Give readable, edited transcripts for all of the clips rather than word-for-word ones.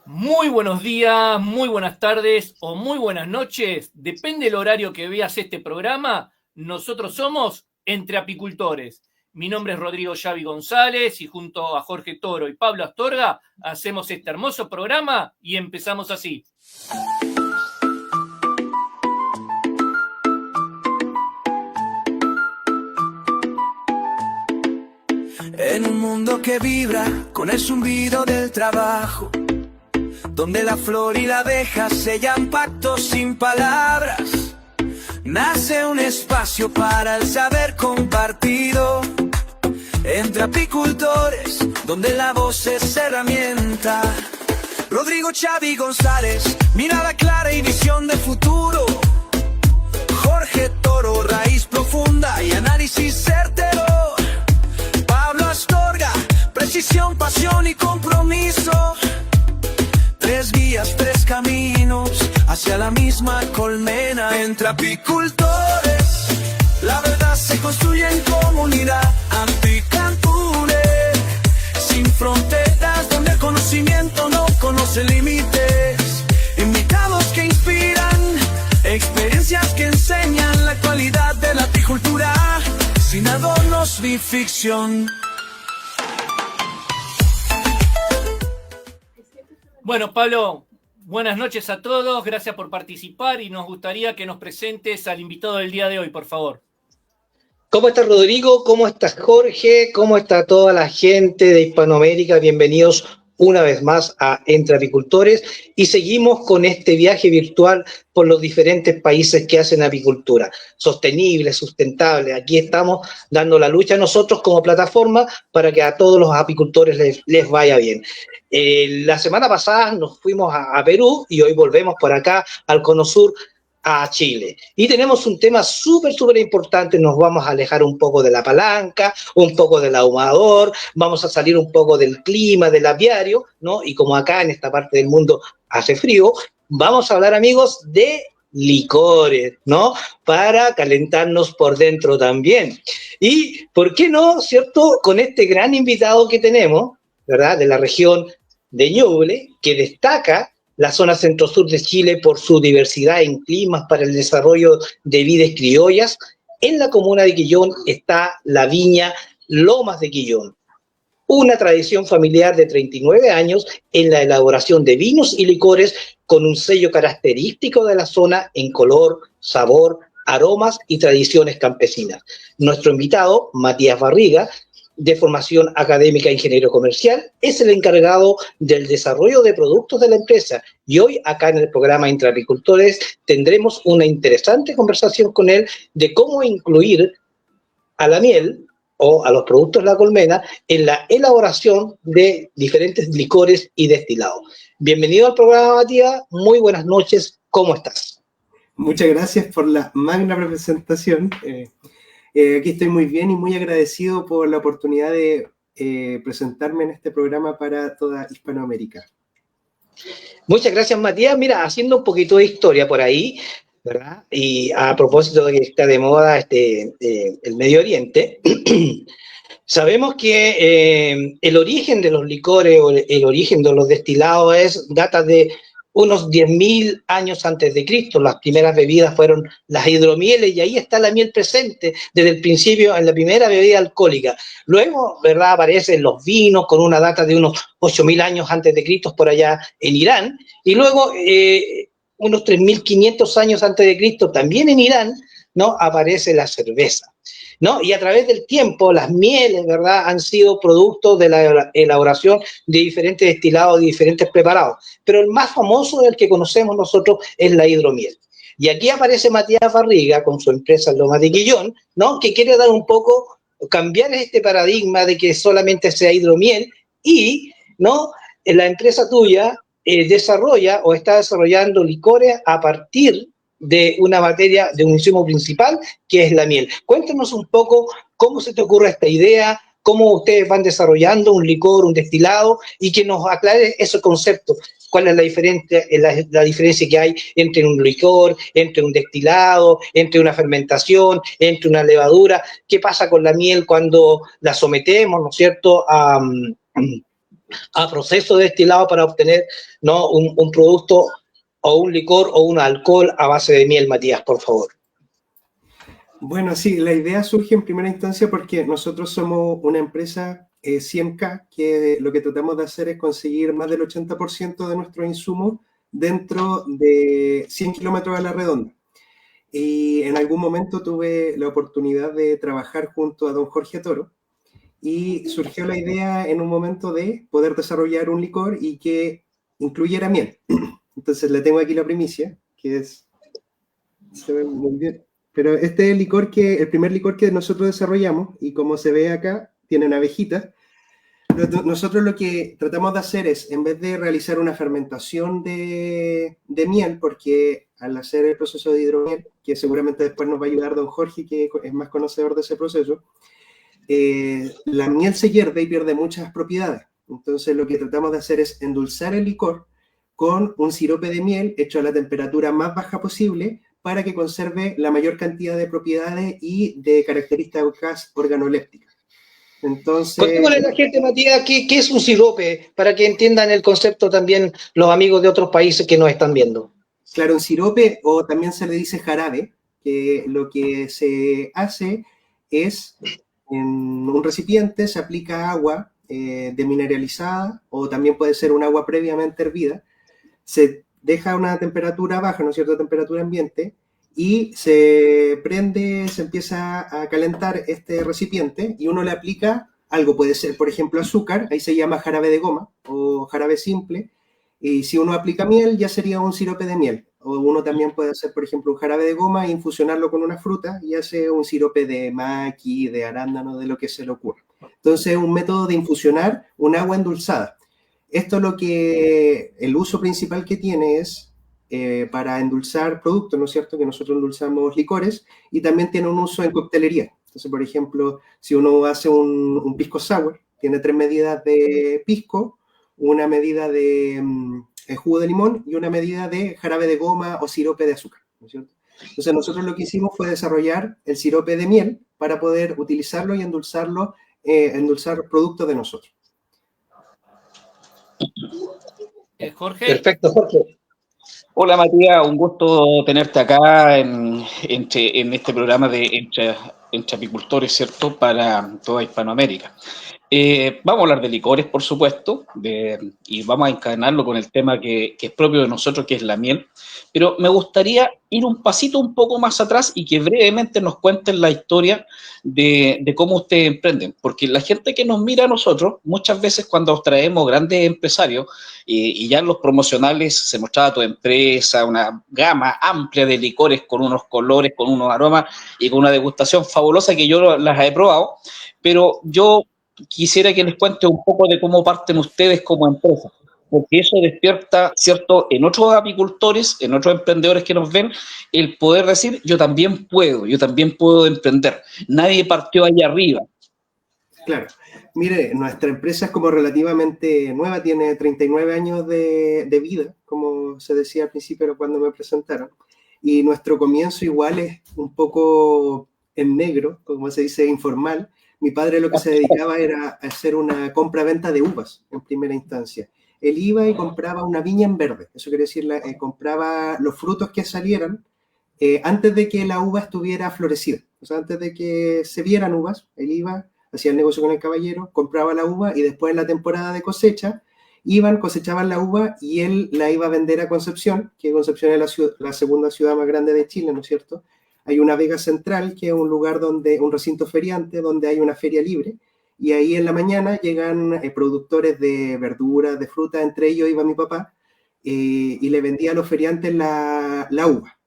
Muy buenos días, muy buenas tardes o muy buenas noches. Depende del horario que veas este programa. Nosotros somos Entre Apicultores. Mi nombre es Rodrigo Xavi González y junto a Jorge Toro y Pablo Astorga hacemos este hermoso programa y empezamos así. En un mundo que vibra con el zumbido del trabajo, donde la flor y la abeja sellan pactos sin palabras, nace un espacio para el saber compartido. Entre apicultores, donde la voz es herramienta. Rodrigo Xavi González, mirada clara y visión de futuro. Jorge Toro, raíz profunda y análisis certero. Pablo Astorga, precisión, pasión y compromiso. Tres vías, tres caminos hacia la misma colmena. Entre apicultores, la verdad se construye en comunidad. Apicantures, sin fronteras, donde el conocimiento no conoce límites. Invitados que inspiran, experiencias que enseñan la cualidad de la apicultura, sin adornos ni ficción. Bueno, Pablo, buenas noches a todos. Gracias por participar y nos gustaría que nos presentes al invitado del día de hoy, por favor. ¿Cómo estás, Rodrigo? ¿Cómo estás, Jorge? ¿Cómo está toda la gente de Hispanoamérica? Bienvenidos una vez más a Entre Apicultores y seguimos con este viaje virtual por los diferentes países que hacen apicultura sostenible, sustentable. Aquí estamos dando la lucha nosotros como plataforma para que a todos los apicultores les vaya bien. La semana pasada nos fuimos a Perú y hoy volvemos por acá al Cono Sur, a Chile. Y tenemos un tema súper importante. Nos vamos a alejar un poco de la palanca, un poco del ahumador, vamos a salir un poco del clima, del apiario, ¿no? Y como acá en esta parte del mundo hace frío, vamos a hablar, amigos, de licores, ¿no? Para calentarnos por dentro también. Y, ¿por qué no, cierto? Con este gran invitado que tenemos, ¿verdad? De la región de Ñuble, que destaca la zona centro-sur de Chile por su diversidad en climas para el desarrollo de vides criollas. En la comuna de Quillón está la viña Lomas de Quillón, una tradición familiar de 39 años en la elaboración de vinos y licores con un sello característico de la zona en color, sabor, aromas y tradiciones campesinas. Nuestro invitado, Matías Barriga, de formación académica ingeniero comercial, es el encargado del desarrollo de productos de la empresa y hoy acá en el programa Entre Apicultores tendremos una interesante conversación con él de cómo incluir a la miel o a los productos de la colmena en la elaboración de diferentes licores y destilados. Bienvenido al programa, Matías, muy buenas noches, ¿cómo estás? Muchas gracias por la magna presentación. Aquí estoy muy bien y muy agradecido por la oportunidad de presentarme en este programa para toda Hispanoamérica. Muchas gracias, Matías. Mira, haciendo un poquito de historia por ahí, ¿verdad? Y a propósito de que está de moda el Medio Oriente, sabemos que el origen de los licores o el origen de los destilados data de unos 10.000 años antes de Cristo. Las primeras bebidas fueron las hidromieles y ahí está la miel presente desde el principio en la primera bebida alcohólica. Luego, ¿verdad?, aparecen los vinos con una data de unos 8.000 años antes de Cristo por allá en Irán y luego unos 3.500 años antes de Cristo también en Irán, ¿no?, aparece la cerveza, ¿no? Y a través del tiempo, las mieles, ¿verdad?, han sido productos de la elaboración de diferentes destilados, de diferentes preparados. Pero el más famoso del que conocemos nosotros es la hidromiel. Y aquí aparece Matías Barriga con su empresa Lomas de Quillón, ¿no?, que quiere dar un poco, cambiar este paradigma de que solamente sea hidromiel y, ¿no?, la empresa tuya desarrolla o está desarrollando licores a partir de una materia, de un insumo principal, que es la miel. Cuéntanos un poco cómo se te ocurre esta idea, cómo ustedes van desarrollando un licor, un destilado, y que nos aclare ese concepto. ¿Cuál es la diferencia que hay entre un licor, entre un destilado, entre una fermentación, entre una levadura? ¿Qué pasa con la miel cuando la sometemos, ¿no es cierto?, a proceso destilado para obtener, ¿no?, un producto o un licor o un alcohol a base de miel, Matías, por favor. Bueno, sí, la idea surge en primera instancia porque nosotros somos una empresa 100K, que lo que tratamos de hacer es conseguir más del 80% de nuestros insumos dentro de 100 kilómetros a la redonda. Y en algún momento tuve la oportunidad de trabajar junto a don Jorge Toro y surgió la idea en un momento de poder desarrollar un licor y que incluyera miel. Entonces le tengo aquí la primicia, que es... Se ve muy bien. Pero este es el primer licor que nosotros desarrollamos, y como se ve acá, tienen abejitas. Nosotros lo que tratamos de hacer es, en vez de realizar una fermentación de miel, porque al hacer el proceso de hidromiel, que seguramente después nos va a ayudar don Jorge, que es más conocedor de ese proceso, la miel se hierve y pierde muchas propiedades. Entonces lo que tratamos de hacer es endulzar el licor con un sirope de miel hecho a la temperatura más baja posible para que conserve la mayor cantidad de propiedades y de características organolépticas. Entonces... Contémosle a la gente, Matías, ¿qué es un sirope? Para que entiendan el concepto también los amigos de otros países que nos están viendo. Claro, un sirope, o también se le dice jarabe, que lo que se hace es, en un recipiente se aplica agua demineralizada, o también puede ser un agua previamente hervida, se deja a una temperatura baja, ¿no es cierto?, temperatura ambiente, y se prende, se empieza a calentar este recipiente y uno le aplica algo, puede ser, por ejemplo, azúcar, ahí se llama jarabe de goma o jarabe simple, y si uno aplica miel ya sería un sirope de miel, o uno también puede hacer, por ejemplo, un jarabe de goma e infusionarlo con una fruta y hace un sirope de maqui, de arándano, de lo que se le ocurra. Entonces es un método de infusionar un agua endulzada. Esto lo que, el uso principal que tiene es para endulzar productos, ¿no es cierto?, que nosotros endulzamos licores, y también tiene un uso en coctelería. Entonces, por ejemplo, si uno hace un pisco sour, tiene 3 medidas de pisco, una medida de jugo de limón y una medida de jarabe de goma o sirope de azúcar, ¿no es cierto? Entonces, nosotros lo que hicimos fue desarrollar el sirope de miel para poder utilizarlo y endulzarlo, endulzar productos de nosotros. Jorge. Perfecto, Jorge. Hola Matías, un gusto tenerte acá en este programa de entre apicultores, ¿cierto?, para toda Hispanoamérica. Vamos a hablar de licores, por supuesto, y vamos a encadenarlo con el tema que es propio de nosotros, que es la miel, pero me gustaría ir un pasito un poco más atrás y que brevemente nos cuenten la historia de cómo ustedes emprenden, porque la gente que nos mira a nosotros, muchas veces cuando traemos grandes empresarios y ya en los promocionales se mostraba tu empresa, una gama amplia de licores con unos colores, con unos aromas y con una degustación fabulosa que yo las he probado, pero yo quisiera que les cuente un poco de cómo parten ustedes como empresa, porque eso despierta, ¿cierto?, en otros apicultores, en otros emprendedores que nos ven, el poder decir, yo también puedo emprender. Nadie partió ahí arriba. Claro. Mire, nuestra empresa es como relativamente nueva, tiene 39 años de vida, como se decía al principio cuando me presentaron, y nuestro comienzo igual es un poco en negro, como se dice, informal. Mi padre lo que se dedicaba era a hacer una compra-venta de uvas en primera instancia. Él iba y compraba una viña en verde, eso quiere decir, compraba los frutos que salieran antes de que la uva estuviera florecida, o sea, antes de que se vieran uvas. Él iba, hacía el negocio con el caballero, compraba la uva y después en la temporada de cosecha cosechaban la uva y él la iba a vender a Concepción, que Concepción es la segunda ciudad más grande de Chile, ¿no es cierto? Hay una Vega Central, que es un lugar un recinto feriante, donde hay una feria libre, y ahí en la mañana llegan productores de verduras, de fruta, entre ellos iba mi papá, y le vendía a los feriantes la uva.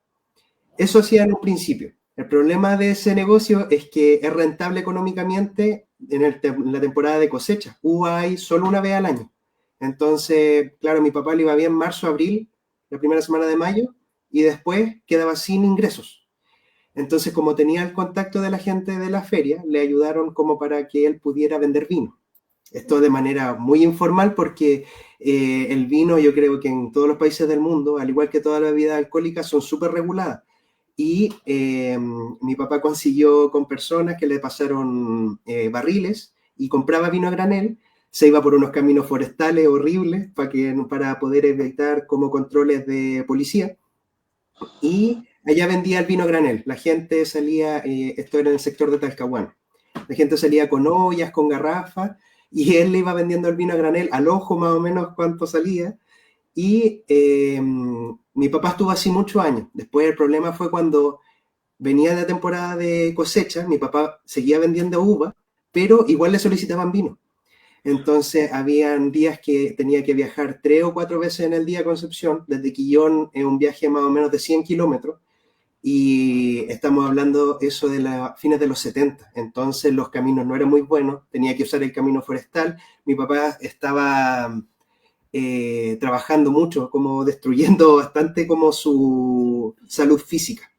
Eso hacía en un principio. El problema de ese negocio es que es rentable económicamente en la temporada de cosecha. Uva hay solo una vez al año. Entonces, claro, mi papá le iba bien marzo, abril, la primera semana de mayo, y después quedaba sin ingresos. Entonces, como tenía el contacto de la gente de la feria, le ayudaron como para que él pudiera vender vino. Esto de manera muy informal, porque el vino, yo creo que en todos los países del mundo, al igual que todas las bebidas alcohólicas, son súper reguladas. Y mi papá consiguió con personas que le pasaron barriles y compraba vino a granel se iba por unos caminos forestales horribles para poder evitar como controles de policía. Y allá vendía el vino a granel. La gente salía, esto era en el sector de Talcahuano, la gente salía con ollas, con garrafas, y él le iba vendiendo el vino a granel al ojo más o menos cuánto salía. Y mi papá estuvo así muchos años. Después el problema fue cuando venía la temporada de cosecha, mi papá seguía vendiendo uva, pero igual le solicitaban vino. Entonces, habían días que tenía que viajar 3 o 4 veces en el día a Concepción, desde Quillón, en un viaje más o menos de 100 kilómetros, y estamos hablando eso de fines de los 70. Entonces, los caminos no eran muy buenos, tenía que usar el camino forestal. Mi papá estaba trabajando mucho, como destruyendo bastante como su salud física.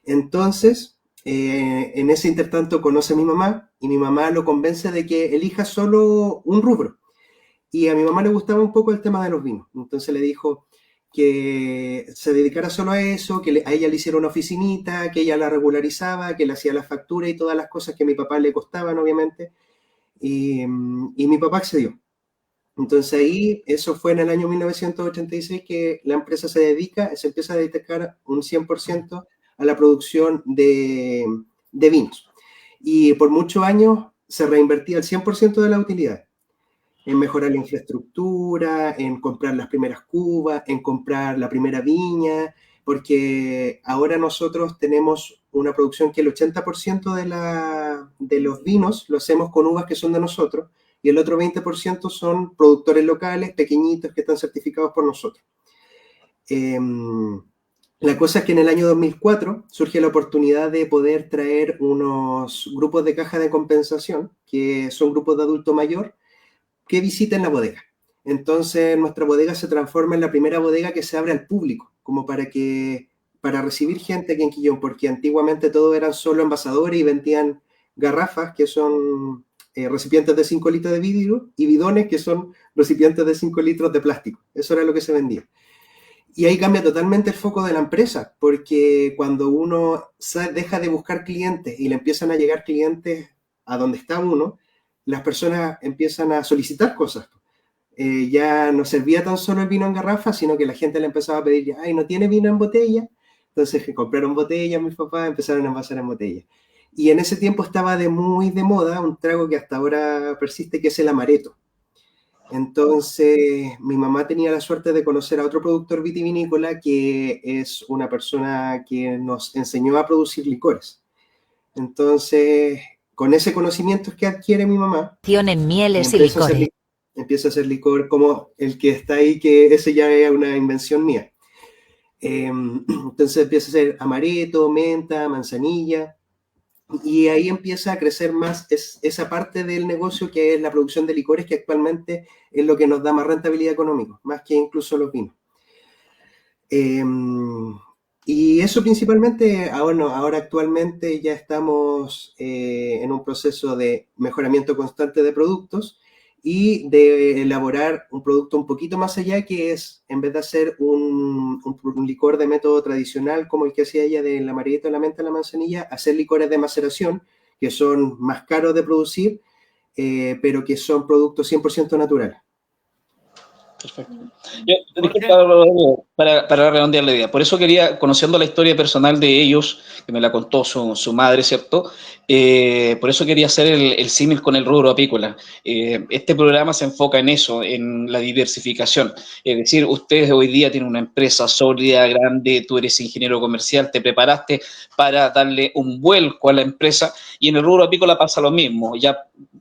Entonces, en ese intertanto conoce a mi mamá y mi mamá lo convence de que elija solo un rubro. Y a mi mamá le gustaba un poco el tema de los vinos. Entonces le dijo que se dedicara solo a eso, que a ella le hiciera una oficinita, que ella la regularizaba, que le hacía la factura y todas las cosas que a mi papá le costaban, obviamente. Y mi papá accedió. Entonces ahí, eso fue en el año 1986 que la empresa se empieza a dedicar un 100% a la producción de vinos. Y por muchos años se reinvertía el 100% de la utilidad en mejorar la infraestructura, en comprar las primeras cubas, en comprar la primera viña, porque ahora nosotros tenemos una producción que el 80% de los vinos lo hacemos con uvas que son de nosotros, y el otro 20% son productores locales, pequeñitos, que están certificados por nosotros. La cosa es que en el año 2004 surge la oportunidad de poder traer unos grupos de caja de compensación, que son grupos de adulto mayor, que visiten la bodega. Entonces nuestra bodega se transforma en la primera bodega que se abre al público, como para recibir gente aquí en Quillón, porque antiguamente todo eran solo envasadores y vendían garrafas, que son recipientes de 5 litros de vidrio, y bidones, que son recipientes de 5 litros de plástico. Eso era lo que se vendía. Y ahí cambia totalmente el foco de la empresa, porque cuando uno deja de buscar clientes y le empiezan a llegar clientes a donde está uno, las personas empiezan a solicitar cosas. Ya no servía tan solo el vino en garrafa, sino que la gente le empezaba a pedir, ay, ¿no tiene vino en botella? Entonces compraron botellas, mis papás empezaron a envasar en botellas. Y en ese tiempo estaba muy de moda un trago que hasta ahora persiste, que es el amaretto. Entonces, mi mamá tenía la suerte de conocer a otro productor vitivinícola que es una persona que nos enseñó a producir licores. Entonces, con ese conocimiento que adquiere mi mamá, en mieles y licores. Empieza a hacer licor como el que está ahí, que ese ya es una invención mía. Entonces empieza a hacer amaretto, menta, manzanilla, y ahí empieza a crecer más esa parte del negocio, que es la producción de licores, que actualmente es lo que nos da más rentabilidad económica, más que incluso los vinos. Y eso principalmente, ahora actualmente ya estamos en un proceso de mejoramiento constante de productos y de elaborar un producto un poquito más allá, que es, en vez de hacer un licor de método tradicional como el que hacía ella del amaretto, la menta, la manzanilla, hacer licores de maceración, que son más caros de producir, pero que son productos 100% naturales. Perfecto. Yo, para redondear la idea, por eso quería, conociendo la historia personal de ellos, que me la contó su madre, ¿cierto? Por eso quería hacer el símil con el rubro apícola. Este programa se enfoca en eso, en la diversificación. Es decir, ustedes hoy día tienen una empresa sólida, grande, tú eres ingeniero comercial, te preparaste para darle un vuelco a la empresa, y en el rubro apícola pasa lo mismo. Ya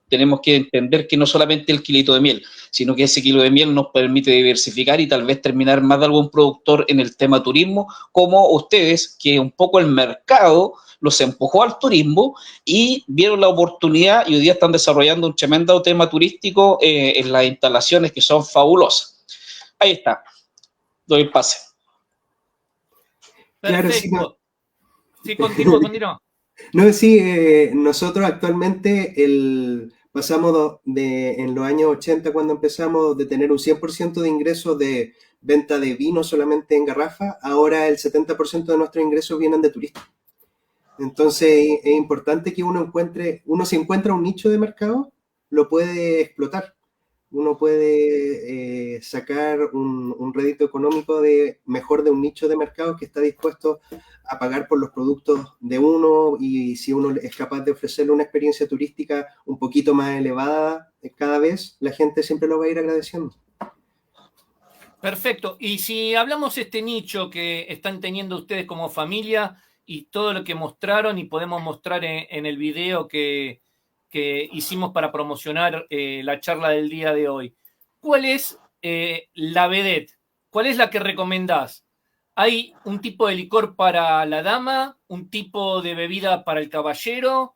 tenemos que entender que no solamente el kilito de miel, sino que ese kilo de miel nos permite diversificar y tal vez terminar más de algún productor en el tema turismo, como ustedes, que un poco el mercado los empujó al turismo y vieron la oportunidad, y hoy día están desarrollando un tremendo tema turístico en las instalaciones, que son fabulosas. Ahí está, doy el pase. Perfecto. Claro, sí, continúa. No, sí, nosotros actualmente pasamos en los años 80, cuando empezamos, de tener un 100% de ingresos de venta de vino solamente en garrafa, ahora el 70% de nuestros ingresos vienen de turistas. Entonces es importante que uno si encuentra un nicho de mercado, lo puede explotar. uno puede sacar un rédito económico mejor de un nicho de mercado que está dispuesto a pagar por los productos de uno, y si uno es capaz de ofrecerle una experiencia turística un poquito más elevada cada vez, la gente siempre lo va a ir agradeciendo. Perfecto. Y si hablamos este nicho que están teniendo ustedes como familia y todo lo que mostraron y podemos mostrar en el video que hicimos para promocionar la charla del día de hoy, ¿cuál es la vedette? ¿Cuál es la que recomendás? ¿Hay un tipo de licor para la dama? ¿Un tipo de bebida para el caballero?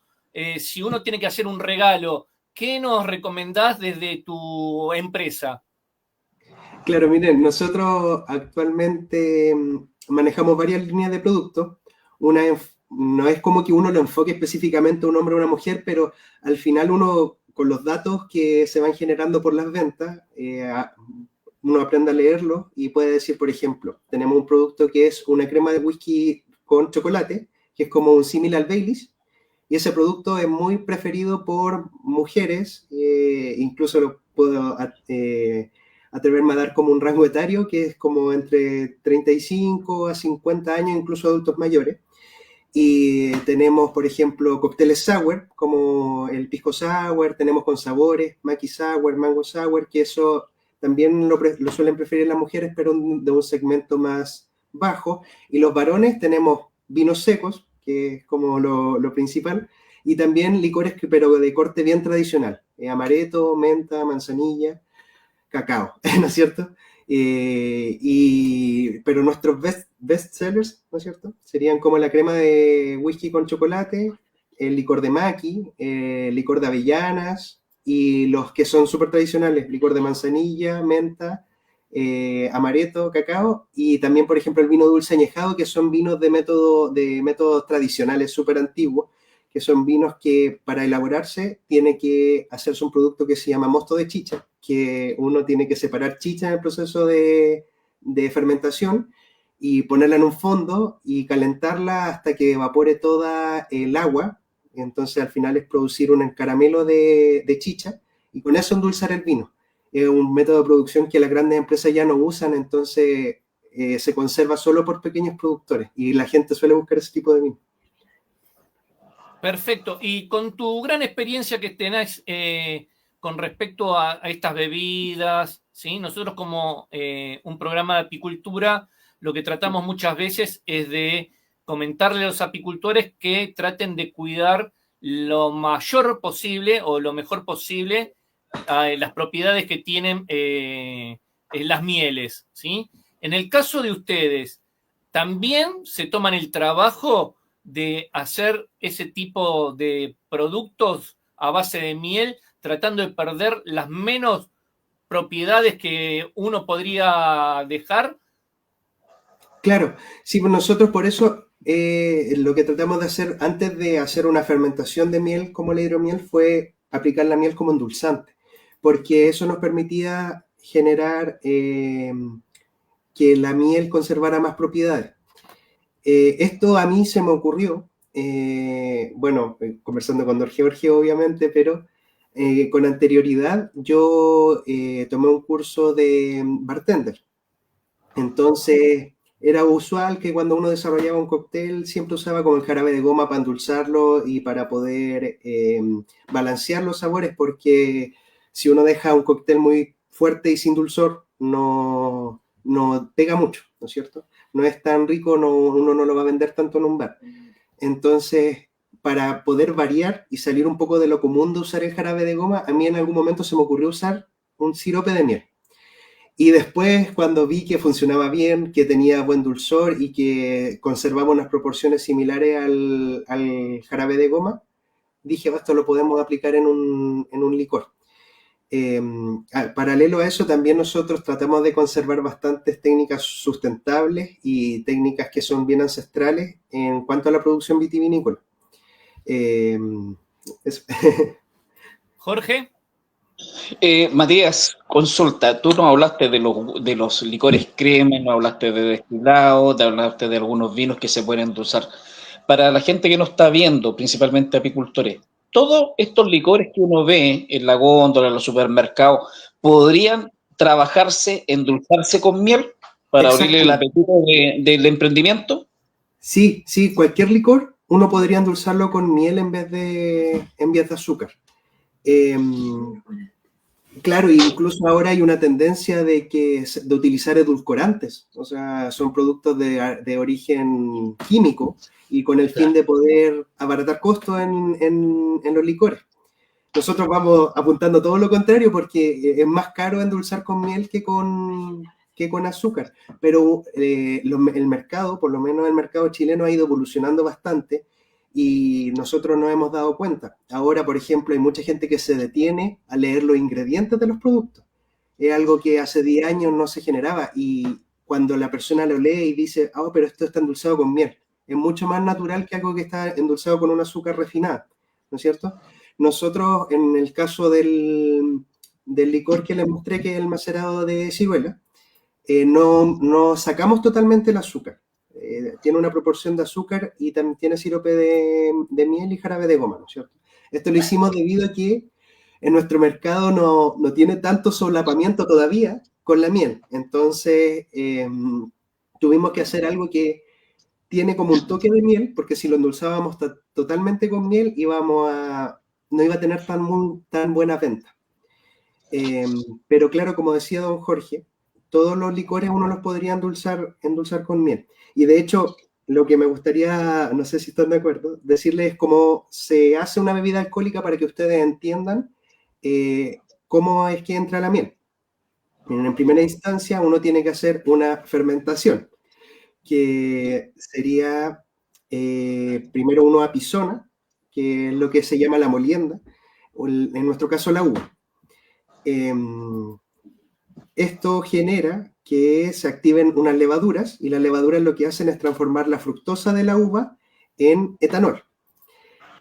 Si uno tiene que hacer un regalo, ¿qué nos recomendás desde tu empresa? Claro, miren, nosotros actualmente manejamos varias líneas de productos. No es como que uno lo enfoque específicamente a un hombre o una mujer, pero al final uno, con los datos que se van generando por las ventas, uno aprende a leerlo y puede decir, por ejemplo, tenemos un producto que es una crema de whisky con chocolate, que es como un símil al Baileys, y ese producto es muy preferido por mujeres, incluso lo puedo atreverme a dar como un rango etario, que es como entre 35 a 50 años, incluso adultos mayores. Y tenemos, por ejemplo, cócteles sour, como el pisco sour, tenemos con sabores, maqui sour, mango sour, que eso también lo suelen preferir las mujeres, pero de un segmento más bajo. Y los varones tenemos vinos secos, que es como lo principal, y también licores, pero de corte bien tradicional, amaretto, menta, manzanilla, cacao, ¿no es cierto? Pero nuestros best sellers, ¿no es cierto? Serían como la crema de whisky con chocolate, el licor de maqui, licor de avellanas, y los que son súper tradicionales, licor de manzanilla, menta, amaretto, cacao, y también, por ejemplo, el vino dulce añejado, que son vinos de métodos tradicionales súper antiguos, que son vinos que para elaborarse tiene que hacerse un producto que se llama mosto de chicha, que uno tiene que separar chicha en el proceso de fermentación y ponerla en un fondo y calentarla hasta que evapore toda el agua. Entonces al final es producir un caramelo de chicha y con eso endulzar el vino. Es un método de producción que las grandes empresas ya no usan, entonces se conserva solo por pequeños productores y la gente suele buscar ese tipo de vino. Perfecto. Y con tu gran experiencia que tenés con respecto a estas bebidas, ¿sí? Nosotros como un programa de apicultura, lo que tratamos muchas veces es de comentarle a los apicultores que traten de cuidar lo mayor posible o lo mejor posible las propiedades que tienen las mieles, ¿sí? En el caso de ustedes, ¿también se toman el trabajo de hacer ese tipo de productos a base de miel, tratando de perder las menos propiedades que uno podría dejar? Claro, sí, pues nosotros por eso lo que tratamos de hacer antes de hacer una fermentación de miel como la hidromiel fue aplicar la miel como endulzante, porque eso nos permitía generar que la miel conservara más propiedades. Esto a mí se me ocurrió, conversando con Don Jorge obviamente, pero con anterioridad yo tomé un curso de bartender. Entonces era usual que cuando uno desarrollaba un cóctel siempre usaba como el jarabe de goma para endulzarlo y para poder balancear los sabores, porque si uno deja un cóctel muy fuerte y sin dulzor, no pega mucho, ¿no es cierto? No es tan rico, uno no lo va a vender tanto en un bar. Entonces, para poder variar y salir un poco de lo común de usar el jarabe de goma, a mí en algún momento se me ocurrió usar un sirope de miel. Y después, cuando vi que funcionaba bien, que tenía buen dulzor y que conservaba unas proporciones similares al jarabe de goma, dije, esto lo podemos aplicar en un licor. Paralelo a eso, también nosotros tratamos de conservar bastantes técnicas sustentables y técnicas que son bien ancestrales en cuanto a la producción vitivinícola. Jorge. Matías, consulta, tú nos hablaste de los licores crema, nos hablaste de destilados, te hablaste de algunos vinos que se pueden endulzar. Para la gente que no está viendo, principalmente apicultores, todos estos licores que uno ve en la góndola, en los supermercados, podrían trabajarse, endulzarse con miel para abrirle el apetito del emprendimiento. Sí, cualquier licor uno podría endulzarlo con miel en vez de azúcar. Claro, incluso ahora hay una tendencia de utilizar edulcorantes, o sea, son productos de origen químico y con el fin de poder abaratar costos en los licores. Nosotros vamos apuntando todo lo contrario porque es más caro endulzar con miel que con azúcar, pero el mercado, por lo menos el mercado chileno, ha ido evolucionando bastante y nosotros nos hemos dado cuenta. Ahora, por ejemplo, hay mucha gente que se detiene a leer los ingredientes de los productos. Es algo que hace 10 años no se generaba y cuando la persona lo lee y dice, pero esto está endulzado con miel, es mucho más natural que algo que está endulzado con un azúcar refinada, ¿no es cierto? Nosotros, en el caso del licor que les mostré, que es el macerado de ciruela, no sacamos totalmente el azúcar. Tiene una proporción de azúcar y también tiene sirope de miel y jarabe de goma, ¿no es cierto? Esto lo hicimos debido a que en nuestro mercado no tiene tanto solapamiento todavía con la miel. Entonces, tuvimos que hacer algo que tiene como un toque de miel, porque si lo endulzábamos totalmente con miel, no iba a tener tan buena venta. Pero claro, como decía don Jorge, todos los licores uno los podría endulzar con miel. Y de hecho, lo que me gustaría, no sé si están de acuerdo, decirles es cómo se hace una bebida alcohólica para que ustedes entiendan cómo es que entra la miel. En primera instancia, uno tiene que hacer una fermentación, que sería, primero uno apisona, que es lo que se llama la molienda, o en nuestro caso la uva. Esto genera que se activen unas levaduras, y las levaduras lo que hacen es transformar la fructosa de la uva en etanol.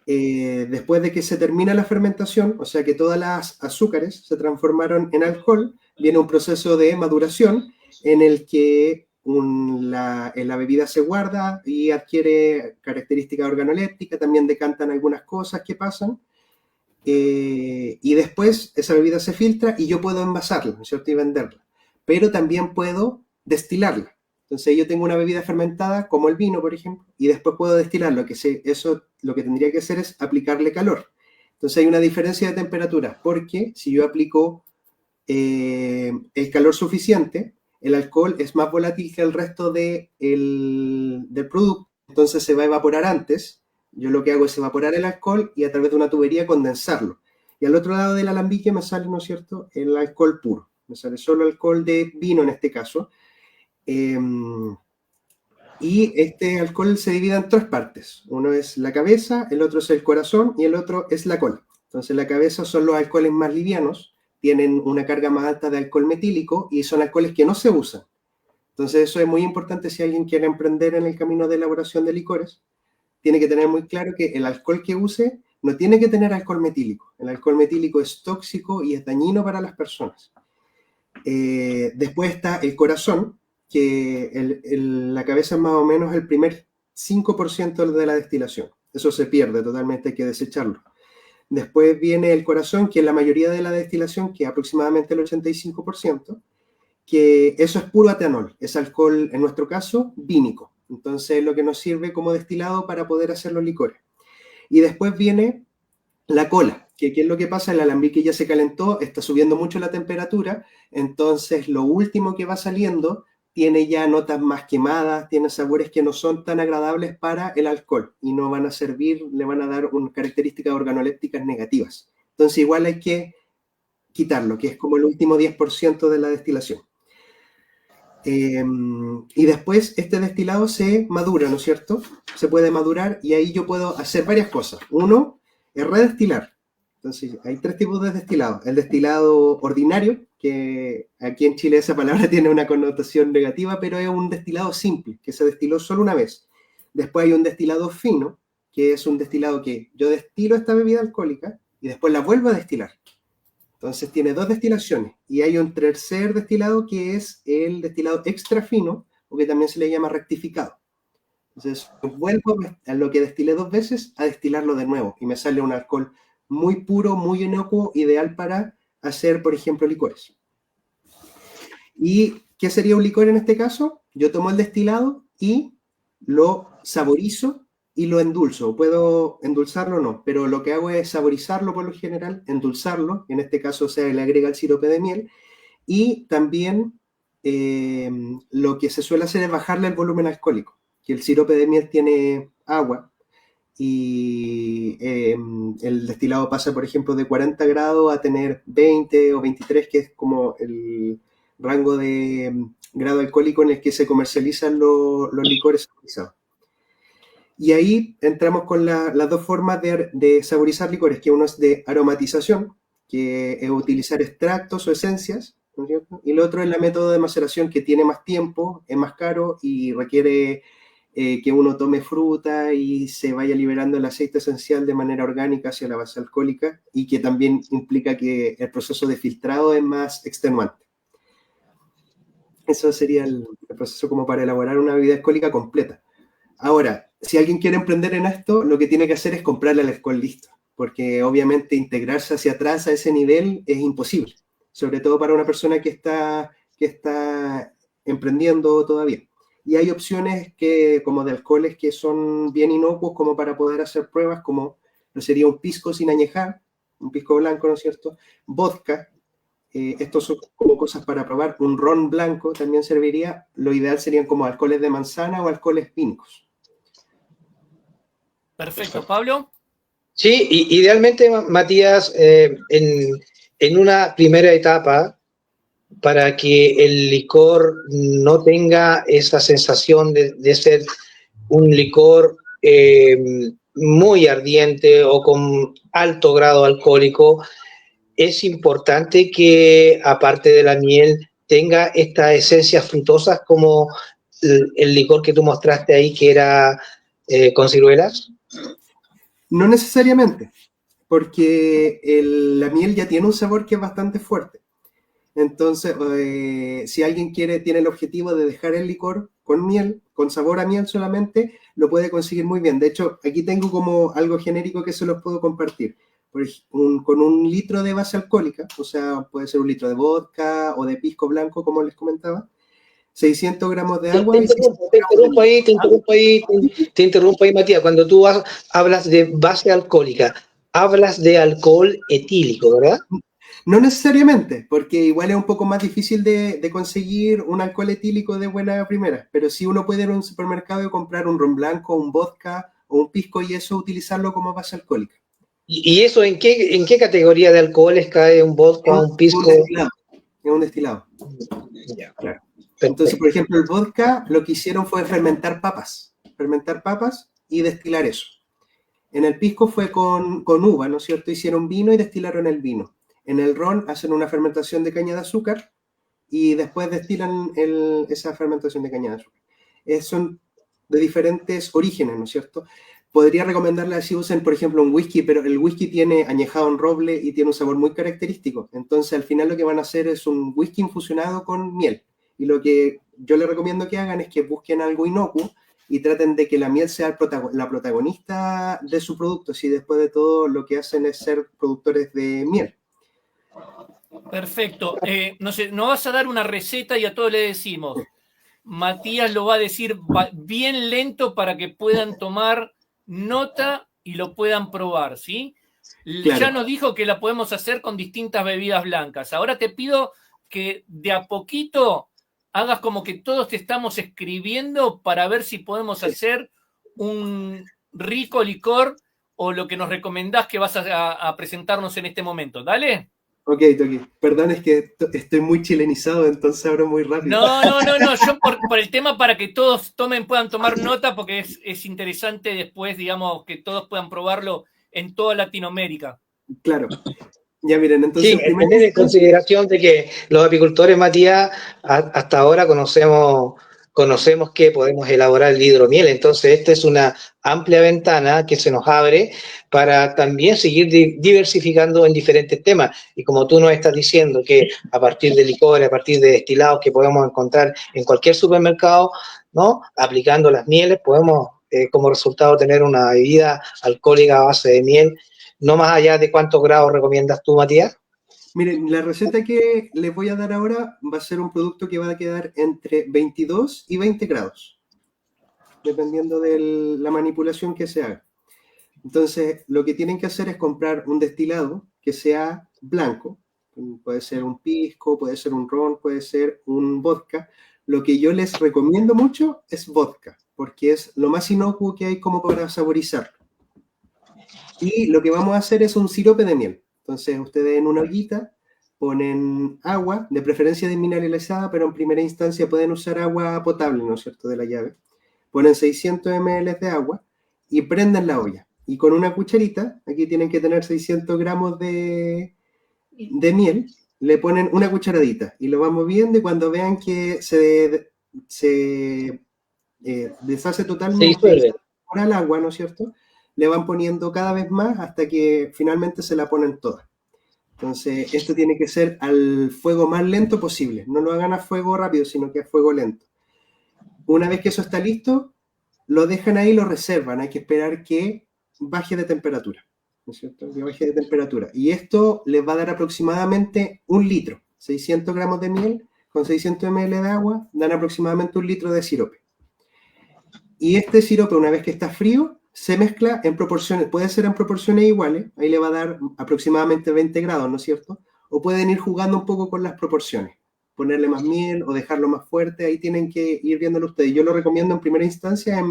Después de que se termina la fermentación, o sea que todas las azúcares se transformaron en alcohol, viene un proceso de maduración en el que la bebida se guarda y adquiere características organolépticas, también decantan algunas cosas que pasan, y después esa bebida se filtra y yo puedo envasarla, ¿no es cierto? Y venderla. Pero también puedo destilarla. Entonces yo tengo una bebida fermentada, como el vino, por ejemplo, y después puedo destilarlo. Eso lo que tendría que hacer es aplicarle calor. Entonces hay una diferencia de temperatura, porque si yo aplico el calor suficiente, el alcohol es más volátil que el resto del producto, entonces se va a evaporar antes. Yo lo que hago es evaporar el alcohol y a través de una tubería condensarlo. Y al otro lado del alambique me sale, ¿no es cierto?, el alcohol puro. Me sale solo alcohol de vino en este caso. Y este alcohol se divide en 3 partes. Uno es la cabeza, el otro es el corazón y el otro es la cola. Entonces la cabeza son los alcoholes más livianos, tienen una carga más alta de alcohol metílico y son alcoholes que no se usan. Entonces eso es muy importante si alguien quiere emprender en el camino de elaboración de licores. Tiene que tener muy claro que el alcohol que use no tiene que tener alcohol metílico. El alcohol metílico es tóxico y es dañino para las personas. Después está el corazón, que la cabeza es más o menos el primer 5% de la destilación. Eso se pierde totalmente, hay que desecharlo. Después viene el corazón, que es la mayoría de la destilación, que es aproximadamente el 85%, que eso es puro etanol, es alcohol, en nuestro caso, vínico. Entonces, lo que nos sirve como destilado para poder hacer los licores. Y después viene la cola, que ¿qué es lo que pasa? El alambique ya se calentó, está subiendo mucho la temperatura, entonces lo último que va saliendo tiene ya notas más quemadas, tiene sabores que no son tan agradables para el alcohol y no van a servir, le van a dar características organolépticas negativas. Entonces, igual hay que quitarlo, que es como el último 10% de la destilación. Y después este destilado se madura, ¿no es cierto? Se puede madurar y ahí yo puedo hacer varias cosas. Uno es redestilar. Entonces hay 3 tipos de destilado. El destilado ordinario, que aquí en Chile esa palabra tiene una connotación negativa, pero es un destilado simple, que se destiló solo una vez. Después hay un destilado fino, que es un destilado que yo destilo esta bebida alcohólica y después la vuelvo a destilar. Entonces tiene 2 destilaciones y hay un tercer destilado que es el destilado extra fino, o que también se le llama rectificado. Entonces vuelvo a lo que destilé 2 veces a destilarlo de nuevo y me sale un alcohol muy puro, muy inocuo, ideal para hacer, por ejemplo, licores. ¿Y qué sería un licor en este caso? Yo tomo el destilado y lo saborizo y lo endulzo. Puedo endulzarlo o no, pero lo que hago es saborizarlo por lo general, endulzarlo, en este caso se le agrega el sirope de miel, y también lo que se suele hacer es bajarle el volumen alcohólico, que el sirope de miel tiene agua, y el destilado pasa, por ejemplo, de 40 grados a tener 20 o 23, que es como el rango de grado alcohólico en el que se comercializan los licores saborizados. Y ahí entramos con las dos formas de saborizar licores, que uno es de aromatización, que es utilizar extractos o esencias, ¿no es cierto? Y el otro es la método de maceración, que tiene más tiempo, es más caro y requiere que uno tome fruta y se vaya liberando el aceite esencial de manera orgánica hacia la base alcohólica, y que también implica que el proceso de filtrado es más extenuante. Eso sería el proceso como para elaborar una bebida alcohólica completa. Ahora, si alguien quiere emprender en esto, lo que tiene que hacer es comprarle el alcohol listo, porque obviamente integrarse hacia atrás a ese nivel es imposible, sobre todo para una persona que está emprendiendo todavía. Y hay opciones como de alcoholes que son bien inocuos como para poder hacer pruebas, como lo sería un pisco sin añejar, un pisco blanco, ¿no es cierto? Vodka, estos son como cosas para probar. Un ron blanco también serviría. Lo ideal serían como alcoholes de manzana o alcoholes vínicos. Perfecto, Pablo. Sí, idealmente, Matías, en una primera etapa, para que el licor no tenga esa sensación de ser un licor muy ardiente o con alto grado alcohólico, es importante que, aparte de la miel, tenga estas esencias frutosas como el licor que tú mostraste ahí, que era con ciruelas. No necesariamente, porque la miel ya tiene un sabor que es bastante fuerte. Entonces, si alguien tiene el objetivo de dejar el licor con miel, con sabor a miel solamente, lo puede conseguir muy bien. De hecho, aquí tengo como algo genérico que se los puedo compartir. Con 1 litro de base alcohólica, o sea, puede ser 1 litro de vodka o de pisco blanco, como les comentaba, 600 gramos de agua. Te interrumpo ahí, Matías. Cuando tú hablas de base alcohólica, hablas de alcohol etílico, ¿verdad? No necesariamente, porque igual es un poco más difícil de conseguir un alcohol etílico de buena primera, pero sí uno puede ir a un supermercado y comprar un ron blanco, un vodka o un pisco, y eso utilizarlo como base alcohólica. ¿Y eso en qué categoría de alcoholes cae un vodka, un pisco? Es un destilado. Ya, claro. Entonces, por ejemplo, el vodka lo que hicieron fue fermentar papas y destilar eso. En el pisco fue con uva, ¿no es cierto? Hicieron vino y destilaron el vino. En el ron hacen una fermentación de caña de azúcar y después destilan esa fermentación de caña de azúcar. Son de diferentes orígenes, ¿no es cierto? Podría recomendarles si usen, por ejemplo, un whisky, pero el whisky tiene añejado en roble y tiene un sabor muy característico. Entonces, al final lo que van a hacer es un whisky infusionado con miel. Y lo que yo les recomiendo que hagan es que busquen algo inocuo y traten de que la miel sea la protagonista de su producto, si después de todo lo que hacen es ser productores de miel. Perfecto. No sé, nos vas a dar una receta y a todos le decimos. Matías lo va a decir bien lento para que puedan tomar nota y lo puedan probar, ¿sí? Claro. Ya nos dijo que la podemos hacer con distintas bebidas blancas. Ahora te pido que de a poquito hagas como que todos te estamos escribiendo para ver si podemos hacer un rico licor o lo que nos recomendás que vas a presentarnos en este momento. ¿Dale? Ok. Perdón, es que estoy muy chilenizado, entonces hablo muy rápido. No. Yo por el tema para que todos puedan tomar nota, porque es interesante después, digamos, que todos puedan probarlo en toda Latinoamérica. Claro. Ya miren, entonces... Sí, tener en consideración de que los apicultores, Matías, hasta ahora conocemos que podemos elaborar el hidromiel. Entonces, esta es una amplia ventana que se nos abre para también seguir diversificando en diferentes temas. Y como tú nos estás diciendo que a partir de licores, a partir de destilados que podemos encontrar en cualquier supermercado, ¿no? Aplicando las mieles, podemos como resultado tener una bebida alcohólica a base de miel. No más allá de cuántos grados recomiendas tú, Matías. Miren, la receta que les voy a dar ahora va a ser un producto que va a quedar entre 22 y 20 grados, dependiendo de la manipulación que se haga. Entonces, lo que tienen que hacer es comprar un destilado que sea blanco. Puede ser un pisco, puede ser un ron, puede ser un vodka. Lo que yo les recomiendo mucho es vodka, porque es lo más inocuo que hay como para saborizarlo. Y lo que vamos a hacer es un sirope de miel. Entonces, ustedes en una ollita ponen agua, de preferencia desmineralizada, pero en primera instancia pueden usar agua potable, ¿no es cierto?, de la llave. Ponen 600 ml de agua y prenden la olla. Y con una cucharita, aquí tienen que tener 600 gramos de miel, le ponen una cucharadita y lo van moviendo, y cuando vean que se deshace totalmente por el agua, ¿no es cierto?, le van poniendo cada vez más hasta que finalmente se la ponen toda. Entonces, esto tiene que ser al fuego más lento posible. No lo hagan a fuego rápido, sino que a fuego lento. Una vez que eso está listo, lo dejan ahí y lo reservan. Hay que esperar que baje de temperatura, ¿no es cierto? Que baje de temperatura. Y esto les va a dar aproximadamente 1 litro. 600 gramos de miel con 600 ml de agua dan aproximadamente 1 litro de sirope. Y este sirope, una vez que está frío, se mezcla en proporciones, puede ser en proporciones iguales, ahí le va a dar aproximadamente 20 grados, ¿no es cierto? O pueden ir jugando un poco con las proporciones, ponerle más miel o dejarlo más fuerte, ahí tienen que ir viéndolo ustedes. Yo lo recomiendo en primera instancia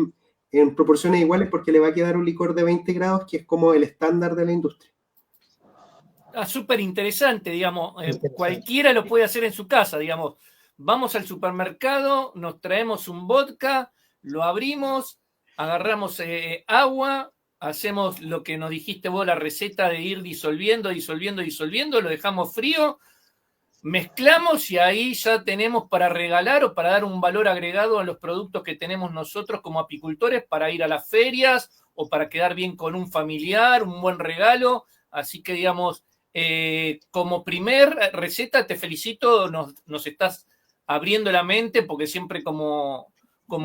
en proporciones iguales, porque le va a quedar un licor de 20 grados, que es como el estándar de la industria. Súper interesante, digamos, cualquiera lo puede hacer en su casa, digamos. Vamos al supermercado, nos traemos un vodka, lo abrimos, agarramos agua, hacemos lo que nos dijiste vos, la receta de ir disolviendo, lo dejamos frío, mezclamos y ahí ya tenemos para regalar o para dar un valor agregado a los productos que tenemos nosotros como apicultores para ir a las ferias o para quedar bien con un familiar, un buen regalo. Así que, digamos, como primer receta, te felicito, nos estás abriendo la mente, porque siempre como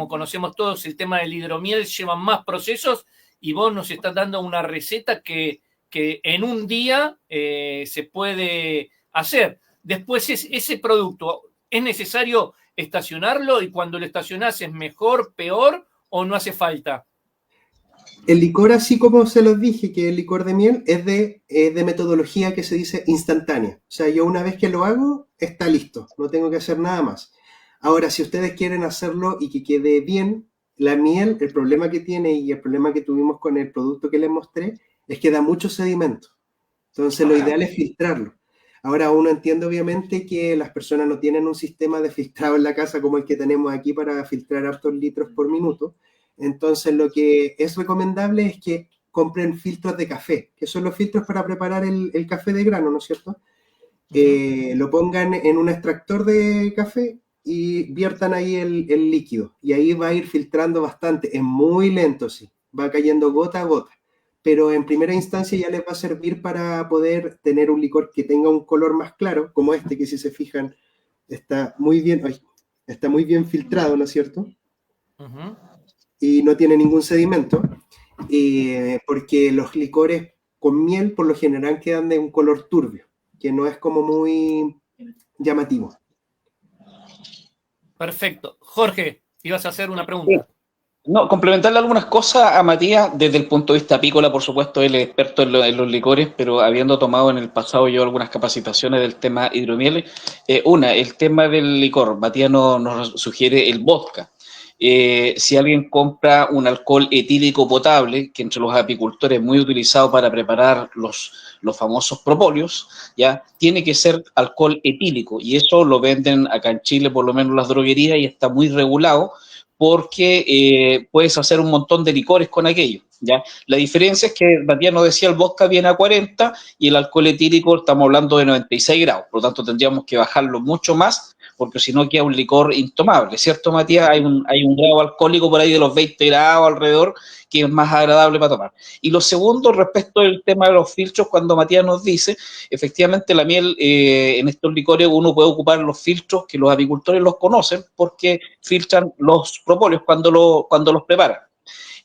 conocemos todos, el tema del hidromiel lleva más procesos, y vos nos estás dando una receta que en un día se puede hacer. Después, ese producto, ¿es necesario estacionarlo? Y cuando lo estacionás, ¿es mejor, peor o no hace falta? El licor, así como se los dije, que el licor de miel es de metodología que se dice instantánea. O sea, yo una vez que lo hago, está listo, no tengo que hacer nada más. Ahora, si ustedes quieren hacerlo y que quede bien, la miel, el problema que tiene y el problema que tuvimos con el producto que les mostré, es que da mucho sedimento. Entonces, lo ideal es filtrarlo. Ahora, uno entiende obviamente que las personas no tienen un sistema de filtrado en la casa como el que tenemos aquí para filtrar hartos litros por minuto. Entonces, lo que es recomendable es que compren filtros de café, que son los filtros para preparar el café de grano, ¿no es cierto? Lo pongan en un extractor de café y viertan ahí el líquido. Y ahí va a ir filtrando bastante. Es muy lento, sí. Va cayendo gota a gota. Pero en primera instancia ya les va a servir para poder tener un licor que tenga un color más claro, como este, que si se fijan, está muy bien filtrado, ¿no es cierto? Y no tiene ningún sedimento, porque los licores con miel por lo general quedan de un color turbio, que no es como muy llamativo. Perfecto. Jorge, ibas a hacer una pregunta. No, complementarle algunas cosas a Matías desde el punto de vista apícola. Por supuesto, él es experto en los licores, pero habiendo tomado en el pasado yo algunas capacitaciones del tema hidromiel, el tema del licor, Matías nos sugiere el vodka. Si alguien compra un alcohol etílico potable, que entre los apicultores es muy utilizado para preparar los famosos propóleos, ya tiene que ser alcohol etílico, y eso lo venden acá en Chile, por lo menos las droguerías, y está muy regulado, porque puedes hacer un montón de licores con aquello, ¿ya? La diferencia es que Matías nos decía, el vodka viene a 40 y el alcohol etílico estamos hablando de 96 grados, por lo tanto tendríamos que bajarlo mucho más, porque si no queda un licor intomable, ¿cierto, Matías? Hay un grado alcohólico por ahí de los 20 grados alrededor, que es más agradable para tomar. Y lo segundo, respecto del tema de los filtros, cuando Matías nos dice, efectivamente la miel, en estos licores uno puede ocupar los filtros que los apicultores los conocen, porque filtran los propóleos cuando los preparan.